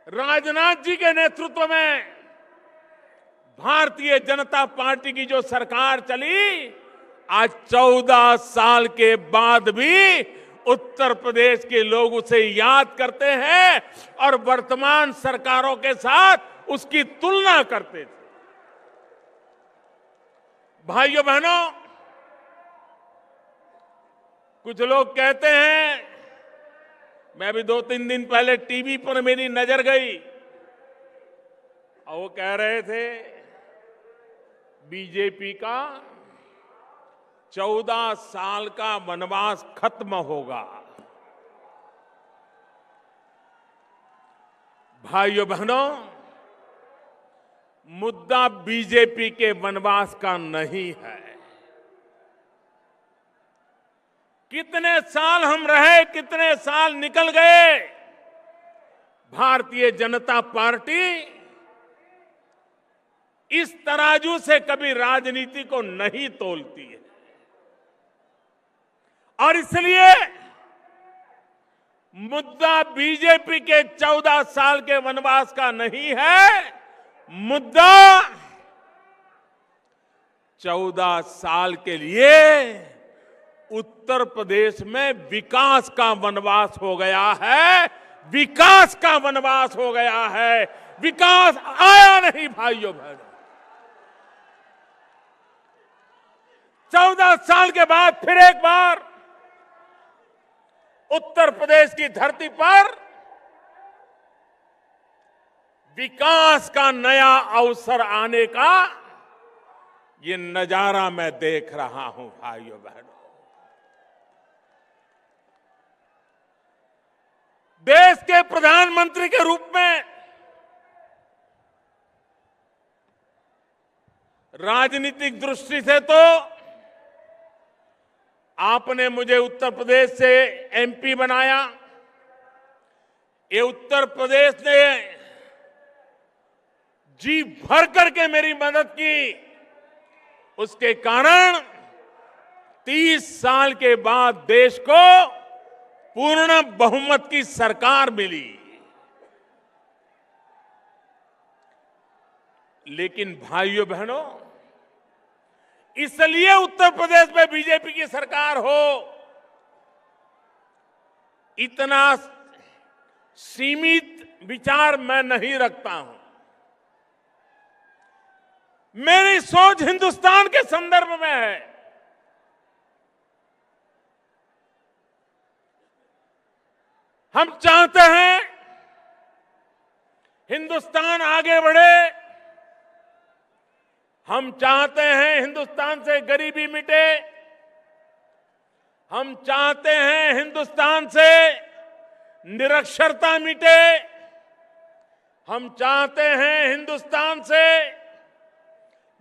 राजनाथ जी के नेतृत्व में भारतीय जनता पार्टी की जो सरकार चली, आज 14 साल के बाद भी उत्तर प्रदेश के लोग उसे याद करते हैं और वर्तमान सरकारों के साथ उसकी तुलना करते थे। भाइयों बहनों, कुछ लोग कहते हैं, मैं भी 2-3 दिन पहले टीवी पर मेरी नजर गई और वो कह रहे थे बीजेपी का 14 साल का वनवास खत्म होगा। भाइयों बहनों, मुद्दा बीजेपी के वनवास का नहीं है। कितने साल हम रहे, कितने साल निकल गए, भारतीय जनता पार्टी इस तराजू से कभी राजनीति को नहीं तोलती है। और इसलिए मुद्दा बीजेपी के 14 साल के वनवास का नहीं है। मुद्दा 14 साल के लिए उत्तर प्रदेश में विकास का वनवास हो गया है। विकास का वनवास हो गया है। विकास आया नहीं भाइयों बहनों। 14 साल के बाद फिर एक बार उत्तर प्रदेश की धरती पर विकास का नया अवसर आने का ये नजारा मैं देख रहा हूं भाइयों बहनों। देश के प्रधानमंत्री के रूप में राजनीतिक दृष्टि से तो आपने मुझे उत्तर प्रदेश से एमपी बनाया। ये उत्तर प्रदेश ने जी भर करके मेरी मदद की। उसके कारण 30 साल के बाद देश को पूर्ण बहुमत की सरकार मिली। लेकिन भाइयों बहनों, इसलिए उत्तर प्रदेश में बीजेपी की सरकार हो, इतना सीमित विचार मैं नहीं रखता हूं। मेरी सोच हिंदुस्तान के संदर्भ में है। हम चाहते हैं हिंदुस्तान आगे बढ़े। हम चाहते हैं हिंदुस्तान से गरीबी मिटे। हम चाहते हैं हिंदुस्तान से निरक्षरता मिटे। हम चाहते हैं हिंदुस्तान से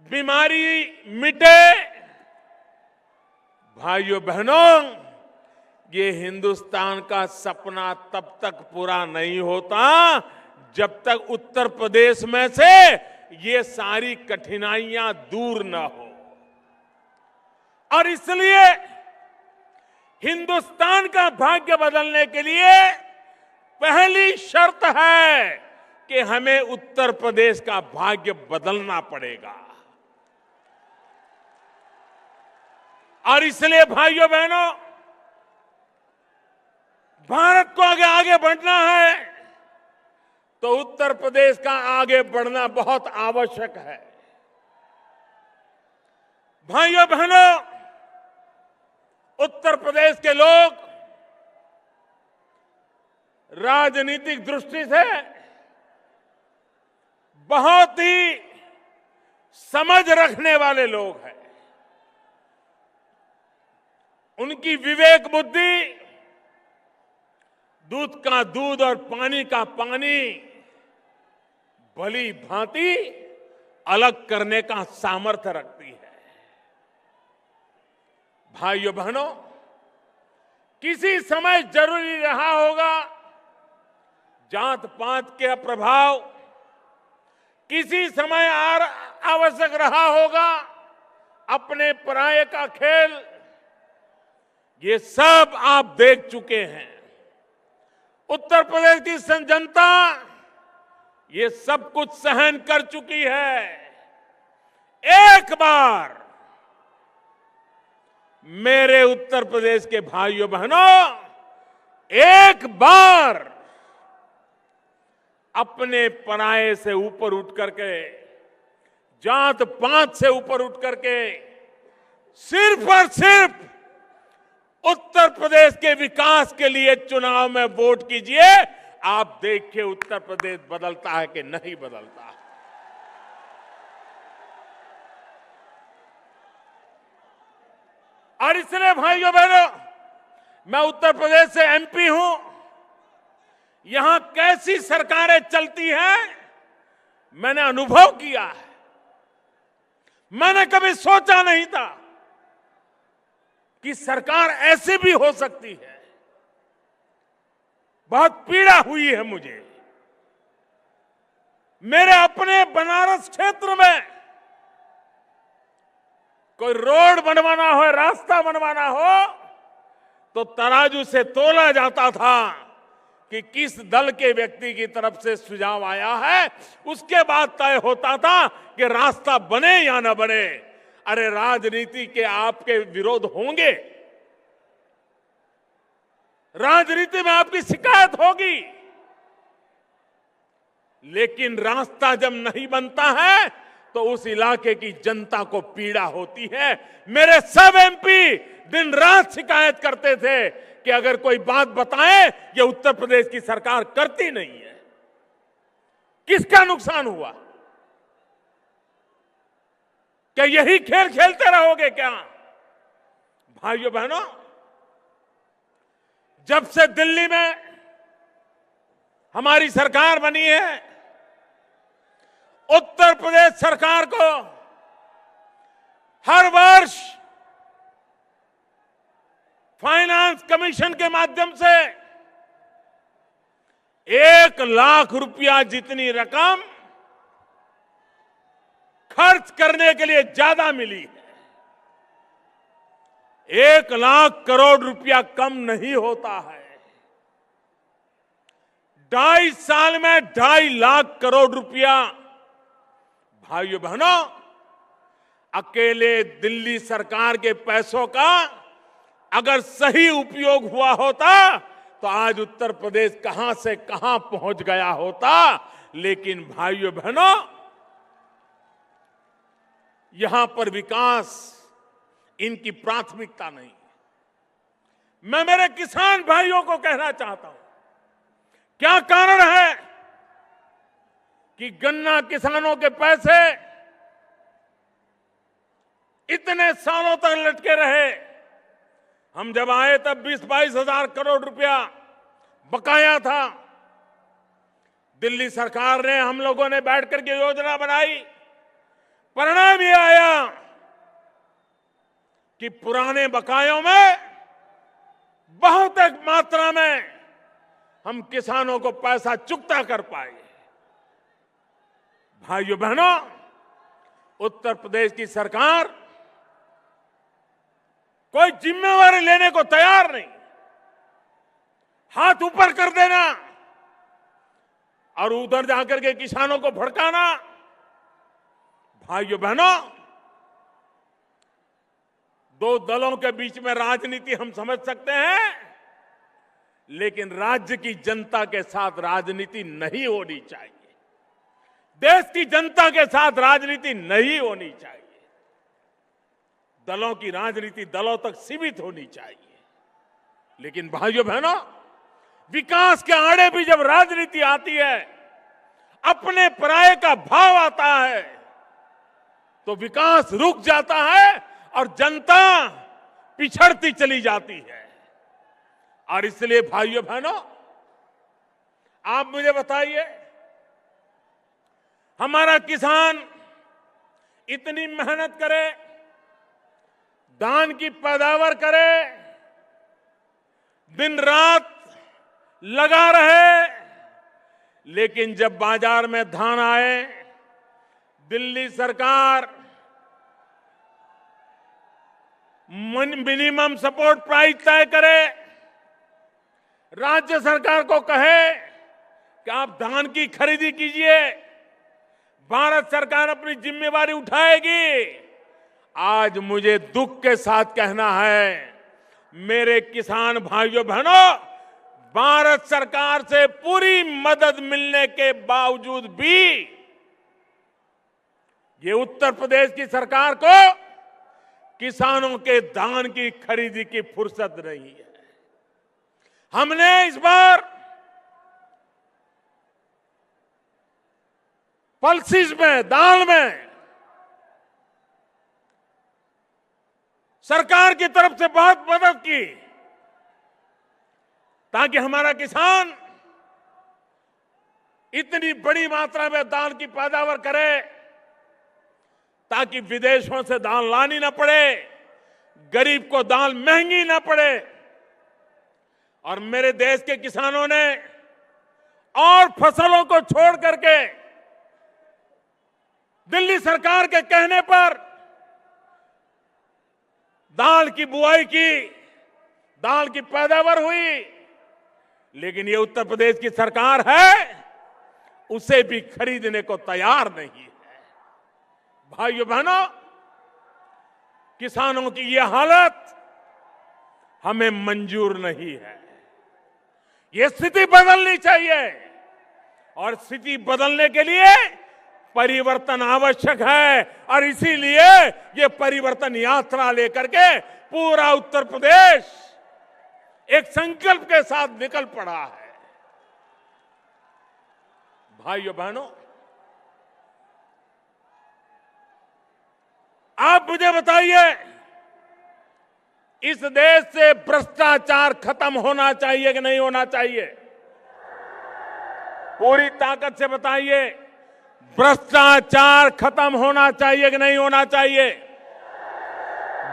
बीमारी मिटे। भाइयों बहनों, ये हिंदुस्तान का सपना तब तक पूरा नहीं होता जब तक उत्तर प्रदेश में से ये सारी कठिनाइयां दूर न हो। और इसलिए हिंदुस्तान का भाग्य बदलने के लिए पहली शर्त है कि हमें उत्तर प्रदेश का भाग्य बदलना पड़ेगा। और इसलिए भाइयों बहनों, भारत को आगे बढ़ना है तो उत्तर प्रदेश का आगे बढ़ना बहुत आवश्यक है। भाइयों बहनों, उत्तर प्रदेश के लोग राजनीतिक दृष्टि से बहुत ही समझ रखने वाले लोग हैं। उनकी विवेक बुद्धि दूध का दूध और पानी का पानी भली भांति अलग करने का सामर्थ्य रखती है। भाइयों बहनों, किसी समय जरूरी रहा होगा जात पात के प्रभाव, किसी समय आवश्यक रहा होगा अपने पराये का खेल। ये सब आप देख चुके हैं। उत्तर प्रदेश की जनता ये सब कुछ सहन कर चुकी है। एक बार मेरे उत्तर प्रदेश के भाइयों बहनों, एक बार अपने पराये से ऊपर उठ करके, जात पात से ऊपर उठ करके सिर्फ और सिर्फ उत्तर प्रदेश के विकास के लिए चुनाव में वोट कीजिए। आप देखिए उत्तर प्रदेश बदलता है कि नहीं बदलता। और इसलिए भाइयों बहनों, मैं उत्तर प्रदेश से एमपी हूं। यहां कैसी सरकारें चलती हैं मैंने अनुभव किया है। मैंने कभी सोचा नहीं था कि सरकार ऐसे भी हो सकती है। बहुत पीड़ा हुई है मुझे। मेरे अपने बनारस क्षेत्र में कोई रोड बनवाना हो, रास्ता बनवाना हो तो तराजू से तोला जाता था कि किस दल के व्यक्ति की तरफ से सुझाव आया है, उसके बाद तय होता था कि रास्ता बने या न बने। अरे राजनीति के आपके विरोध होंगे, राजनीति में आपकी शिकायत होगी, लेकिन रास्ता जब नहीं बनता है तो उस इलाके की जनता को पीड़ा होती है। मेरे सब एमपी दिन रात शिकायत करते थे कि अगर कोई बात बताए, ये उत्तर प्रदेश की सरकार करती नहीं है। किसका नुकसान हुआ? क्या यही खेल खेलते रहोगे क्या? भाइयों बहनों, जब से दिल्ली में हमारी सरकार बनी है, उत्तर प्रदेश सरकार को हर वर्ष फाइनेंस कमीशन के माध्यम से 1 लाख रुपया जितनी रकम खर्च करने के लिए ज्यादा मिली है। 1 लाख करोड़ रुपया कम नहीं होता है। 2.5 साल में 2.5 लाख करोड़ रुपया। भाइयों बहनों, अकेले दिल्ली सरकार के पैसों का अगर सही उपयोग हुआ होता तो आज उत्तर प्रदेश कहां से कहां पहुंच गया होता। लेकिन भाइयों बहनों, यहां पर विकास इनकी प्राथमिकता नहीं। मैं मेरे किसान भाइयों को कहना चाहता हूं, क्या कारण है कि गन्ना किसानों के पैसे इतने सालों तक लटके रहे? हम जब आए तब 20-22 हजार करोड़ रुपया बकाया था। दिल्ली सरकार ने, हम लोगों ने बैठ करके योजना बनाई। परिणाम ये आया कि पुराने बकायों में बहुत एक मात्रा में हम किसानों को पैसा चुकता कर पाए। भाइयों बहनों, उत्तर प्रदेश की सरकार कोई जिम्मेवारी लेने को तैयार नहीं। हाथ ऊपर कर देना और उधर जाकर के किसानों को भड़काना। भाइयों बहनों, 2 दलों के बीच में राजनीति हम समझ सकते हैं, लेकिन राज्य की जनता के साथ राजनीति नहीं होनी चाहिए। देश की जनता के साथ राजनीति नहीं होनी चाहिए। दलों की राजनीति दलों तक सीमित होनी चाहिए। लेकिन भाइयों बहनों, विकास के आड़े भी जब राजनीति आती है, अपने पराये का भाव आता है, तो विकास रुक जाता है और जनता पिछड़ती चली जाती है। और इसलिए भाइयों बहनों, आप मुझे बताइए, हमारा किसान इतनी मेहनत करे, धान की पैदावार करे, दिन रात लगा रहे, लेकिन जब बाजार में धान आए, दिल्ली सरकार मिनिमम सपोर्ट प्राइस तय करे, राज्य सरकार को कहे कि आप धान की खरीदी कीजिए, भारत सरकार अपनी जिम्मेवारी उठाएगी। आज मुझे दुख के साथ कहना है, मेरे किसान भाइयों बहनों, भारत सरकार से पूरी मदद मिलने के बावजूद भी ये उत्तर प्रदेश की सरकार को किसानों के धान की खरीदी की फुर्सत नहीं है। हमने इस बार पल्सिस में, दाल में सरकार की तरफ से बहुत मदद की, ताकि हमारा किसान इतनी बड़ी मात्रा में दाल की पैदावार करे, ताकि विदेशों से दाल लानी ना पड़े, गरीब को दाल महंगी ना पड़े। और मेरे देश के किसानों ने और फसलों को छोड़ करके दिल्ली सरकार के कहने पर दाल की बुआई की, दाल की पैदावार हुई, लेकिन ये उत्तर प्रदेश की सरकार है उसे भी खरीदने को तैयार नहीं है। भाइयों बहनों, किसानों की ये हालत हमें मंजूर नहीं है। ये स्थिति बदलनी चाहिए और स्थिति बदलने के लिए परिवर्तन आवश्यक है और इसीलिए ये परिवर्तन यात्रा लेकर के पूरा उत्तर प्रदेश एक संकल्प के साथ निकल पड़ा है। भाइयों बहनों, आप मुझे बताइए, इस देश से भ्रष्टाचार खत्म होना चाहिए कि नहीं होना चाहिए? पूरी ताकत से बताइए, भ्रष्टाचार खत्म होना चाहिए कि नहीं होना चाहिए?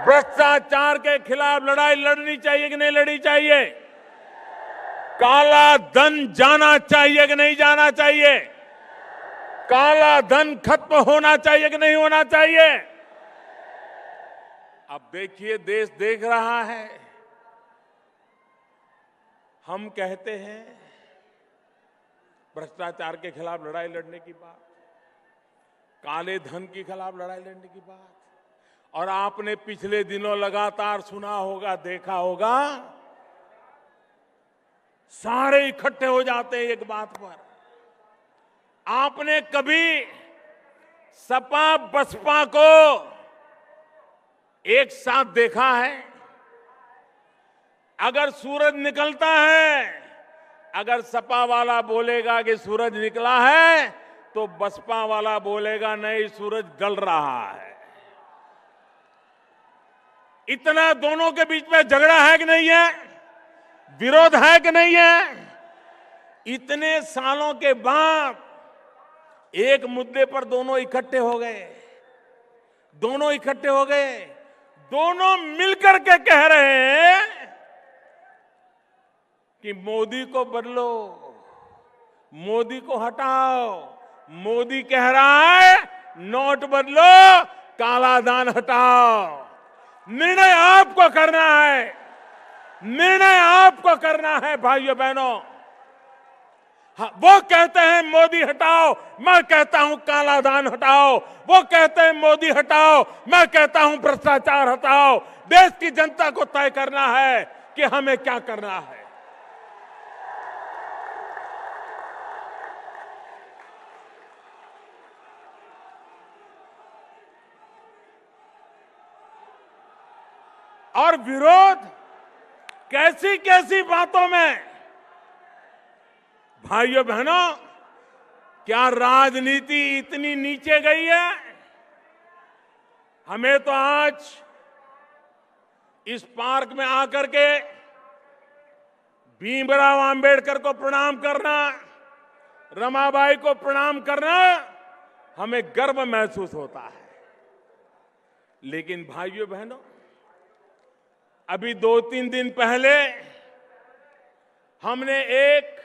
भ्रष्टाचार के खिलाफ लड़ाई लड़नी चाहिए कि नहीं लड़नी चाहिए? काला धन जाना चाहिए कि नहीं जाना चाहिए? काला धन खत्म होना चाहिए कि नहीं होना चाहिए? अब देखिए, देश देख रहा है। हम कहते हैं भ्रष्टाचार के खिलाफ लड़ाई लड़ने की बात, काले धन के खिलाफ लड़ाई लड़ने की बात, और आपने पिछले दिनों लगातार सुना होगा, देखा होगा, सारे इकट्ठे हो जाते हैं एक बात पर। आपने कभी सपा बसपा को एक साथ देखा है? अगर सूरज निकलता है, अगर सपा वाला बोलेगा कि सूरज निकला है तो बसपा वाला बोलेगा नहीं, सूरज गल रहा है। इतना दोनों के बीच में झगड़ा है कि नहीं है? विरोध है कि नहीं है? इतने सालों के बाद एक मुद्दे पर दोनों इकट्ठे हो गए। दोनों इकट्ठे हो गए, दोनों मिलकर के कह रहे हैं कि मोदी को बदलो, मोदी को हटाओ। मोदी कह रहा है नोट बदलो, काला धन हटाओ। निर्णय आपको करना है, निर्णय आपको करना है भाइयों बहनों। वो कहते हैं मोदी हटाओ, मैं कहता हूं काला धन हटाओ। वो कहते हैं मोदी हटाओ, मैं कहता हूं भ्रष्टाचार हटाओ। देश की जनता को तय करना है कि हमें क्या करना है। और विरोध कैसी कैसी बातों में। भाइयों बहनों, क्या राजनीति इतनी नीचे गई है? हमें तो आज इस पार्क में आकर के भीमराव अंबेडकर को प्रणाम करना, रमाबाई को प्रणाम करना, हमें गर्व महसूस होता है। लेकिन भाइयों बहनों, अभी 2-3 दिन पहले हमने एक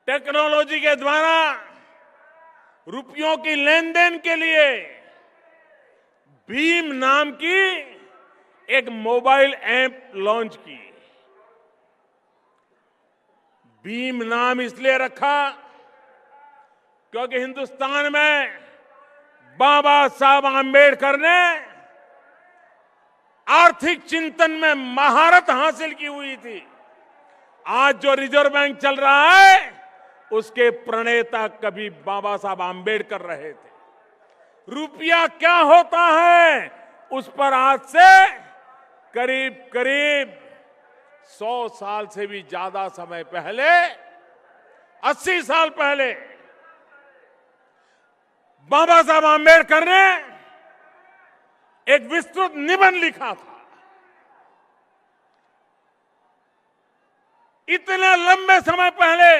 टेक्नोलॉजी के द्वारा रुपयों की लेन देन के लिए भीम नाम की एक मोबाइल ऐप लॉन्च की। भीम नाम इसलिए रखा क्योंकि हिंदुस्तान में बाबा साहब आंबेडकर ने आर्थिक चिंतन में महारत हासिल की हुई थी। आज जो रिजर्व बैंक चल रहा है उसके प्रणेता कभी बाबा साहब आंबेडकर रहे थे। रुपया क्या होता है उस पर आज से करीब करीब 100 साल से भी ज्यादा समय पहले, 80 साल पहले बाबा साहब आंबेडकर ने एक विस्तृत निबंध लिखा था। इतने लंबे समय पहले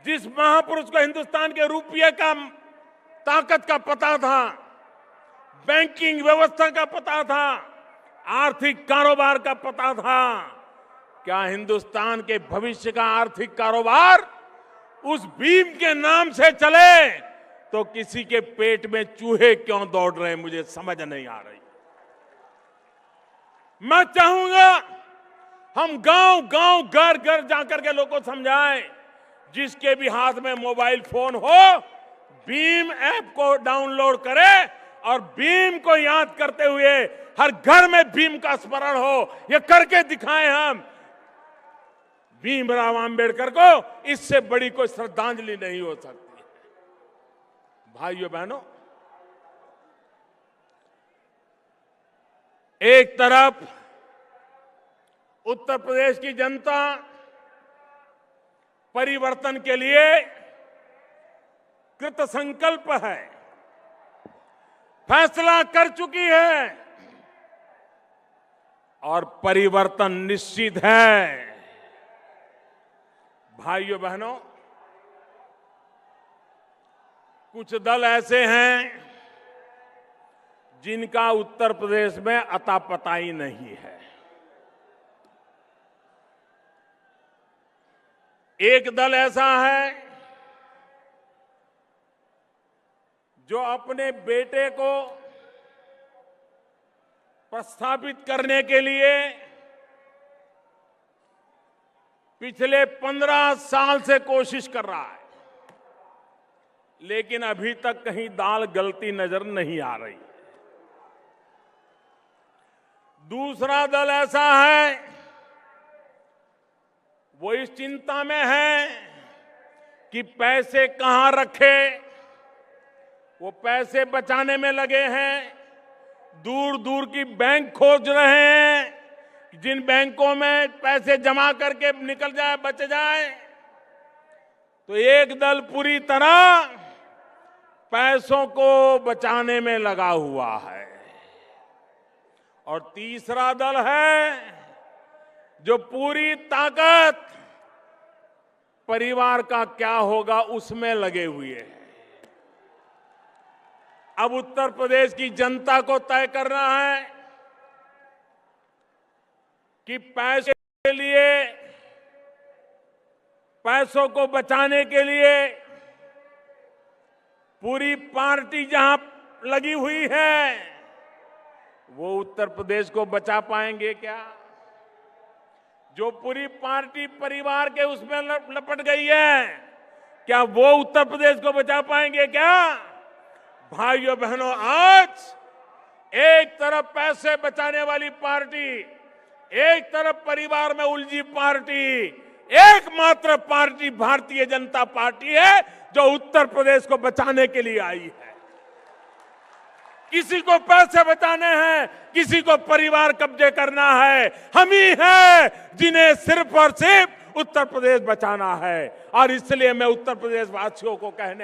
जिस महापुरुष को हिंदुस्तान के रुपये का ताकत का पता था, बैंकिंग व्यवस्था का पता था, आर्थिक कारोबार का पता था, क्या हिंदुस्तान के भविष्य का आर्थिक कारोबार उस भीम के नाम से चले तो किसी के पेट में चूहे क्यों दौड़ रहे हैं, मुझे समझ नहीं आ रही। मैं चाहूंगा हम गांव गांव घर घर जाकर के लोगों को समझाएं, जिसके भी हाथ में मोबाइल फोन हो भीम ऐप को डाउनलोड करे और भीम को याद करते हुए हर घर में भीम का स्मरण हो। ये करके दिखाएं हम। भीमराव अंबेडकर को इससे बड़ी कोई श्रद्धांजलि नहीं हो सकती। भाइयों बहनों, एक तरफ उत्तर प्रदेश की जनता परिवर्तन के लिए कृत संकल्प है, फैसला कर चुकी है और परिवर्तन निश्चित है। भाइयों बहनों, कुछ दल ऐसे हैं जिनका उत्तर प्रदेश में अता पता ही नहीं है। एक दल ऐसा है जो अपने बेटे को प्रस्थापित करने के लिए पिछले 15 साल से कोशिश कर रहा है, लेकिन अभी तक कहीं दाल गलती नजर नहीं आ रही। दूसरा दल ऐसा है, वो इस चिंता में है कि पैसे कहां रखे, वो पैसे बचाने में लगे हैं। दूर दूर की बैंक खोज रहे हैं, जिन बैंकों में पैसे जमा करके निकल जाए, बच जाए। तो एक दल पूरी तरह पैसों को बचाने में लगा हुआ है और तीसरा दल है जो पूरी ताकत परिवार का क्या होगा उसमें लगे हुए हैं। अब उत्तर प्रदेश की जनता को तय करना है कि पैसे के लिए, पैसों को बचाने के लिए पूरी पार्टी जहां लगी हुई है, वो उत्तर प्रदेश को बचा पाएंगे क्या? जो पूरी पार्टी परिवार के उसमें लपट गई है, क्या वो उत्तर प्रदेश को बचा पाएंगे क्या? भाइयों बहनों, आज एक तरफ पैसे बचाने वाली पार्टी, एक तरफ परिवार में उलझी पार्टी, एकमात्र पार्टी भारतीय जनता पार्टी है जो उत्तर प्रदेश को बचाने के लिए आई है। किसी को पैसे बचाने हैं, किसी को परिवार कब्जे करना है। हम ही हैं जिन्हें सिर्फ और सिर्फ उत्तर प्रदेश बचाना है। और इसलिए मैं उत्तर प्रदेश वासियों को कहने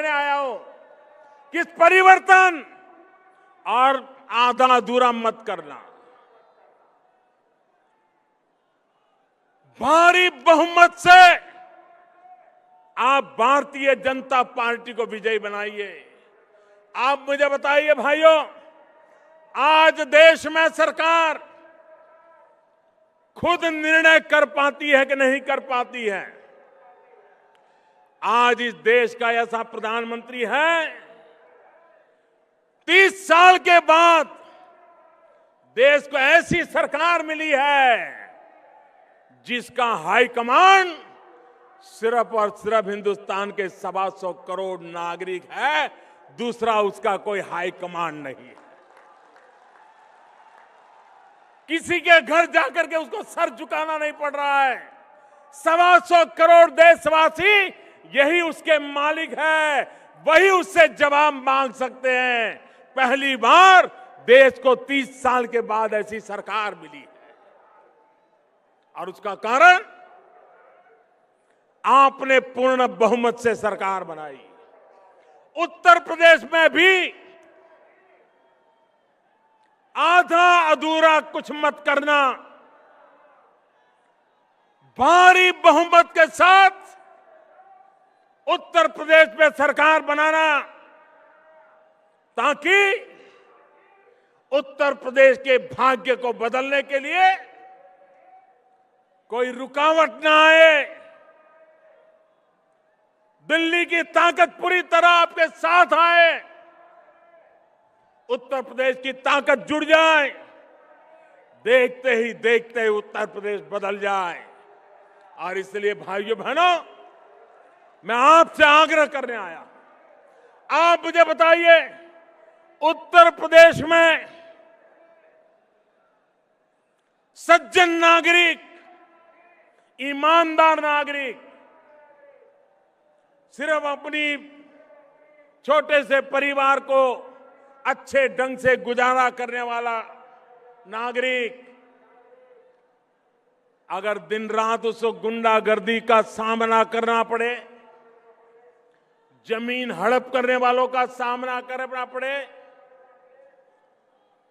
आया हूं कि इस परिवर्तन और आधा अधूरा मत करना। भारी बहुमत से आप भारतीय जनता पार्टी को विजयी बनाइए। आप मुझे बताइए भाइयों, आज देश में सरकार खुद निर्णय कर पाती है कि नहीं कर पाती है? आज इस देश का ऐसा प्रधानमंत्री है, 30 साल के बाद देश को ऐसी सरकार मिली है जिसका हाईकमांड सिर्फ और सिर्फ हिंदुस्तान के 125 करोड़ नागरिक है, दूसरा उसका कोई हाईकमांड नहीं है। किसी के घर जाकर के उसको सर झुकाना नहीं पड़ रहा है। 125 करोड़ देशवासी यही उसके मालिक है, वही उससे जवाब मांग सकते हैं। पहली बार देश को 30 साल के बाद ऐसी सरकार मिली है और उसका कारण आपने पूर्ण बहुमत से सरकार बनाई। उत्तर प्रदेश में भी आधा अधूरा कुछ मत करना, भारी बहुमत के साथ उत्तर प्रदेश में सरकार बनाना, ताकि उत्तर प्रदेश के भाग्य को बदलने के लिए कोई रुकावट ना आए। दिल्ली की ताकत पूरी तरह आपके साथ आए। उत्तर प्रदेश की ताकत जुड़ जाए, देखते ही देखते उत्तर प्रदेश बदल जाए। और इसलिए भाइयों बहनों, मैं आपसे आग्रह करने आया, आप मुझे बताइए, उत्तर प्रदेश में सज्जन नागरिक, ईमानदार नागरिक, सिर्फ अपनी छोटे से परिवार को अच्छे ढंग से गुजारा करने वाला नागरिक, अगर दिन रात उसको गुंडागर्दी का सामना करना पड़े, जमीन हड़प करने वालों का सामना करना पड़े,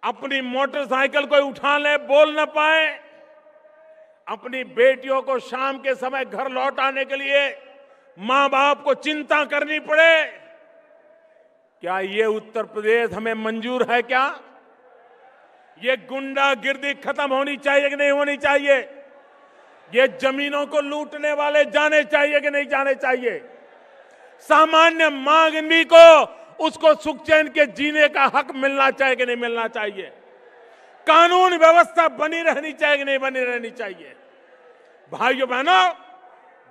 अपनी मोटरसाइकिल को उठा ले, बोल न पाए, अपनी बेटियों को शाम के समय घर लौट आने के लिए मां बाप को चिंता करनी पड़े, क्या ये उत्तर प्रदेश हमें मंजूर है? क्या ये गुंडागिर्दी खत्म होनी चाहिए कि नहीं होनी चाहिए? ये जमीनों को लूटने वाले जाने चाहिए कि नहीं जाने चाहिए? सामान्य मानवी को उसको सुख चैन के जीने का हक मिलना चाहिए कि नहीं मिलना चाहिए? कानून व्यवस्था बनी रहनी चाहिए कि नहीं बनी रहनी चाहिए? भाइयों बहनों,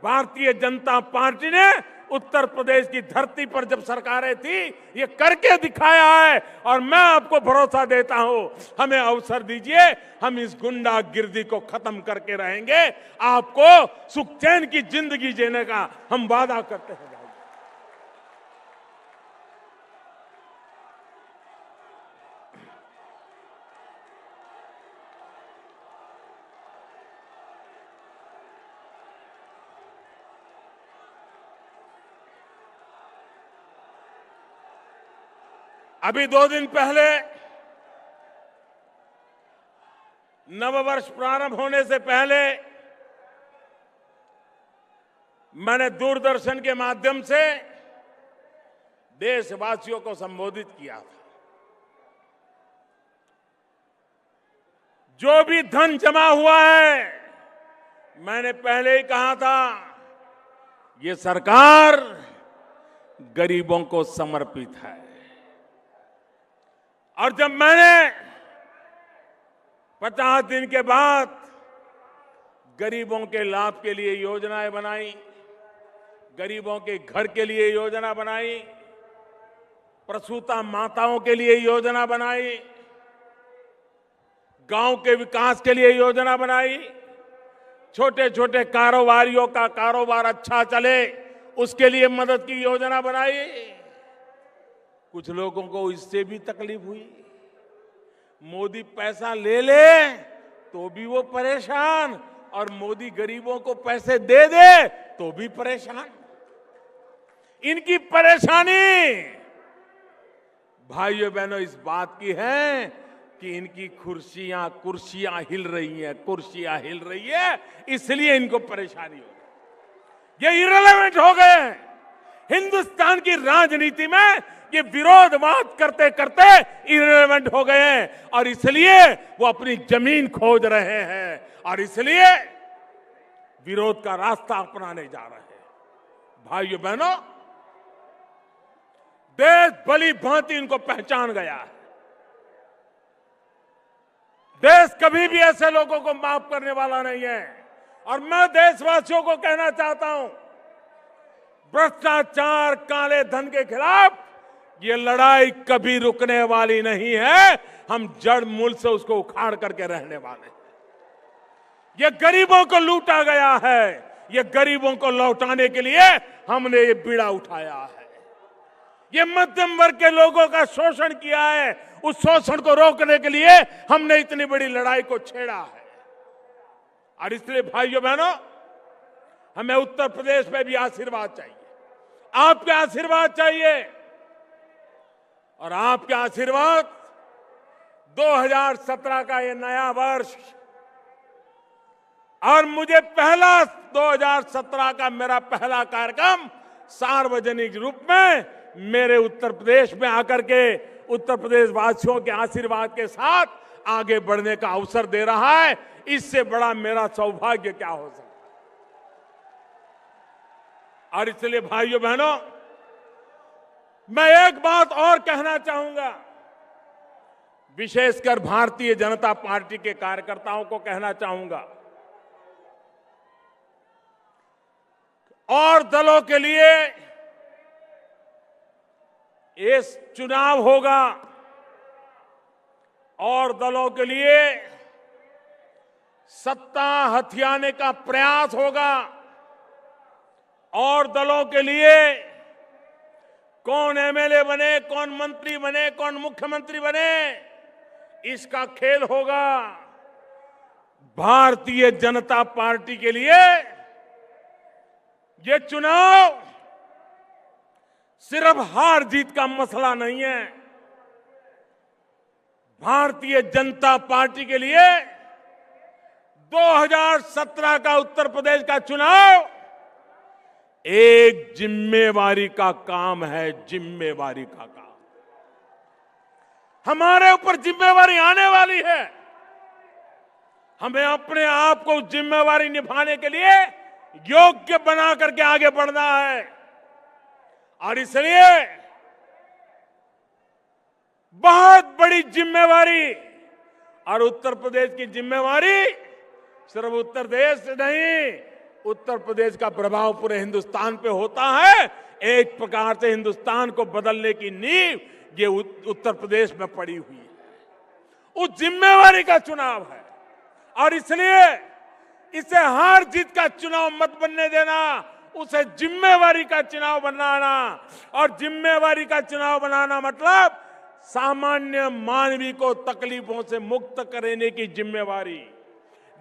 भारतीय जनता पार्टी ने उत्तर प्रदेश की धरती पर जब सरकारें थी, ये करके दिखाया है। और मैं आपको भरोसा देता हूं, हमें अवसर दीजिए, हम इस गुंडागिर्दी को खत्म करके रहेंगे। आपको सुख चैन की जिंदगी जीने का हम वादा करते हैं। अभी 2 दिन पहले नववर्ष प्रारंभ होने से पहले मैंने दूरदर्शन के माध्यम से देशवासियों को संबोधित किया था। जो भी धन जमा हुआ है, मैंने पहले ही कहा था, ये सरकार गरीबों को समर्पित है। और जब मैंने 50 दिन के बाद गरीबों के लाभ के लिए योजनाएं बनाई, गरीबों के घर के लिए योजना बनाई, प्रसूता माताओं के लिए योजना बनाई, गांव के विकास के लिए योजना बनाई, छोटे छोटे कारोबारियों का कारोबार अच्छा चले उसके लिए मदद की योजना बनाई। कुछ लोगों को इससे भी तकलीफ हुई, मोदी पैसा ले ले तो भी वो परेशान, और मोदी गरीबों को पैसे दे दे तो भी परेशान। इनकी परेशानी भाइयों बहनों इस बात की है कि इनकी कुर्सियां हिल रही हैं, कुर्सियां हिल रही है, इसलिए इनको परेशानी हो रही। ये इररिलेवेंट हो गए हैं। हिंदुस्तान की राजनीति में ये विरोधवाद करते करते इररिलेवेंट हो गए हैं, और इसलिए वो अपनी जमीन खोज रहे हैं, और इसलिए विरोध का रास्ता अपनाने जा रहे हैं। भाइयों बहनों, देश भली भांति इनको पहचान गया है। देश कभी भी ऐसे लोगों को माफ करने वाला नहीं है। और मैं देशवासियों को कहना चाहता हूं, भ्रष्टाचार, काले धन के खिलाफ ये लड़ाई कभी रुकने वाली नहीं है। हम जड़ मूल से उसको उखाड़ करके रहने वाले हैं। ये गरीबों को लूटा गया है, ये गरीबों को लौटाने के लिए हमने ये बीड़ा उठाया है। ये मध्यम वर्ग के लोगों का शोषण किया है, उस शोषण को रोकने के लिए हमने इतनी बड़ी लड़ाई को छेड़ा है। और इसलिए भाइयों बहनों, हमें उत्तर प्रदेश में भी आशीर्वाद चाहिए, आपके आशीर्वाद चाहिए। और आपके आशीर्वाद 2017 का ये नया वर्ष, और मुझे 2017 का मेरा पहला कार्यक्रम सार्वजनिक रूप में मेरे उत्तर प्रदेश में आकर के उत्तर प्रदेश वासियों के आशीर्वाद के साथ आगे बढ़ने का अवसर दे रहा है। इससे बड़ा मेरा सौभाग्य क्या हो सकता है। और इसलिए भाइयों बहनों, मैं एक बात और कहना चाहूंगा। विशेषकर भारतीय जनता पार्टी के कार्यकर्ताओं को कहना चाहूंगा, और दलों के लिए ये चुनाव होगा, और दलों के लिए सत्ता हथियाने का प्रयास होगा, और दलों के लिए कौन एमएलए बने, कौन मंत्री बने, कौन मुख्यमंत्री बने, इसका खेल होगा। भारतीय जनता पार्टी के लिए ये चुनाव सिर्फ हार जीत का मसला नहीं है। भारतीय जनता पार्टी के लिए 2017 का उत्तर प्रदेश का चुनाव एक जिम्मेवारी का काम है, जिम्मेवारी का काम। हमारे ऊपर जिम्मेवारी आने वाली है। हमें अपने आप को जिम्मेवारी निभाने के लिए योग्य बना करके आगे बढ़ना है, और इसलिए बहुत बड़ी जिम्मेवारी, और उत्तर प्रदेश की जिम्मेवारी सिर्फ उत्तर प्रदेश से नहीं, उत्तर प्रदेश का प्रभाव पूरे हिंदुस्तान पे होता है। एक प्रकार से हिंदुस्तान को बदलने की नींव ये उत्तर प्रदेश में पड़ी हुई है। उस जिम्मेवारी का चुनाव है, और इसलिए इसे हार जीत का चुनाव मत बनने देना, उसे जिम्मेवारी का चुनाव बनाना। और जिम्मेवारी का चुनाव बनाना मतलब सामान्य मानवी को तकलीफों से मुक्त करने की जिम्मेवारी।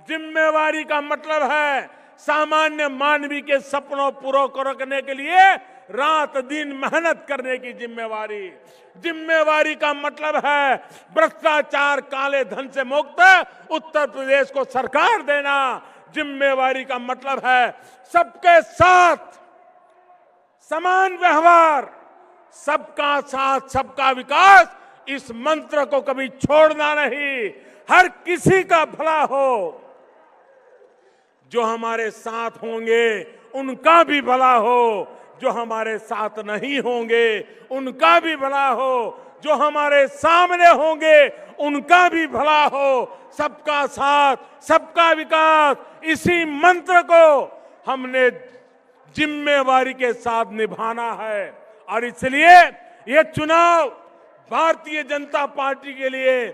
जिम्मेवारी का मतलब है सामान्य मानवी के सपनों पूरा करने के लिए रात दिन मेहनत करने की जिम्मेवारी। जिम्मेवारी का मतलब है भ्रष्टाचार, काले धन से मुक्त उत्तर प्रदेश को सरकार देना। जिम्मेवारी का मतलब है सबके साथ समान व्यवहार, सबका साथ सबका विकास, इस मंत्र को कभी छोड़ना नहीं। हर किसी का भला हो, जो हमारे साथ होंगे उनका भी भला हो, जो हमारे साथ नहीं होंगे उनका भी भला हो, जो हमारे सामने होंगे उनका भी भला हो। सबका साथ सबका विकास, इसी मंत्र को हमने जिम्मेवारी के साथ निभाना है। और इसलिए ये चुनाव भारतीय जनता पार्टी के लिए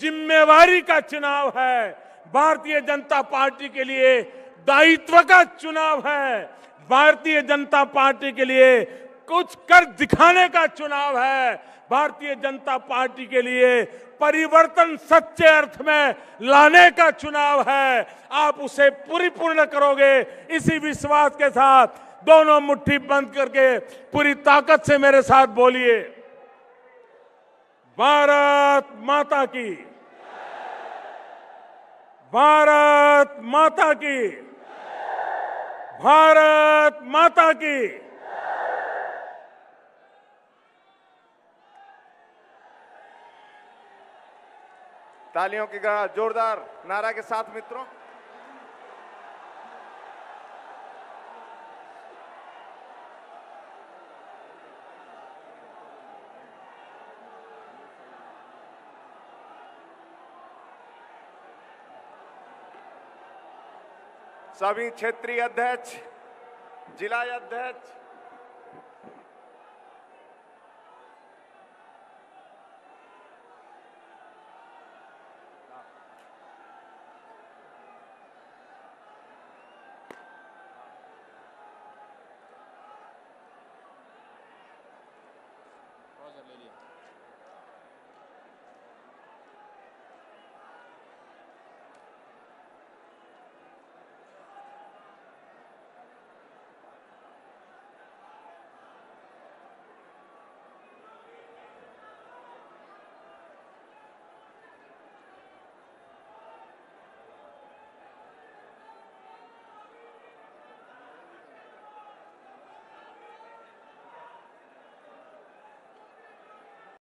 जिम्मेवारी का चुनाव है, भारतीय जनता पार्टी के लिए दायित्व का चुनाव है, भारतीय जनता पार्टी के लिए कुछ कर दिखाने का चुनाव है, भारतीय जनता पार्टी के लिए परिवर्तन सच्चे अर्थ में लाने का चुनाव है। आप उसे पूर्ण करोगे, इसी विश्वास के साथ दोनों मुट्ठी बंद करके पूरी ताकत से मेरे साथ बोलिए, भारत माता की, भारत माता की, भारत माता की। तालियों की जोरदार नारा के साथ मित्रों, सभी क्षेत्रीय अध्यक्ष, जिला अध्यक्ष, ले लिया।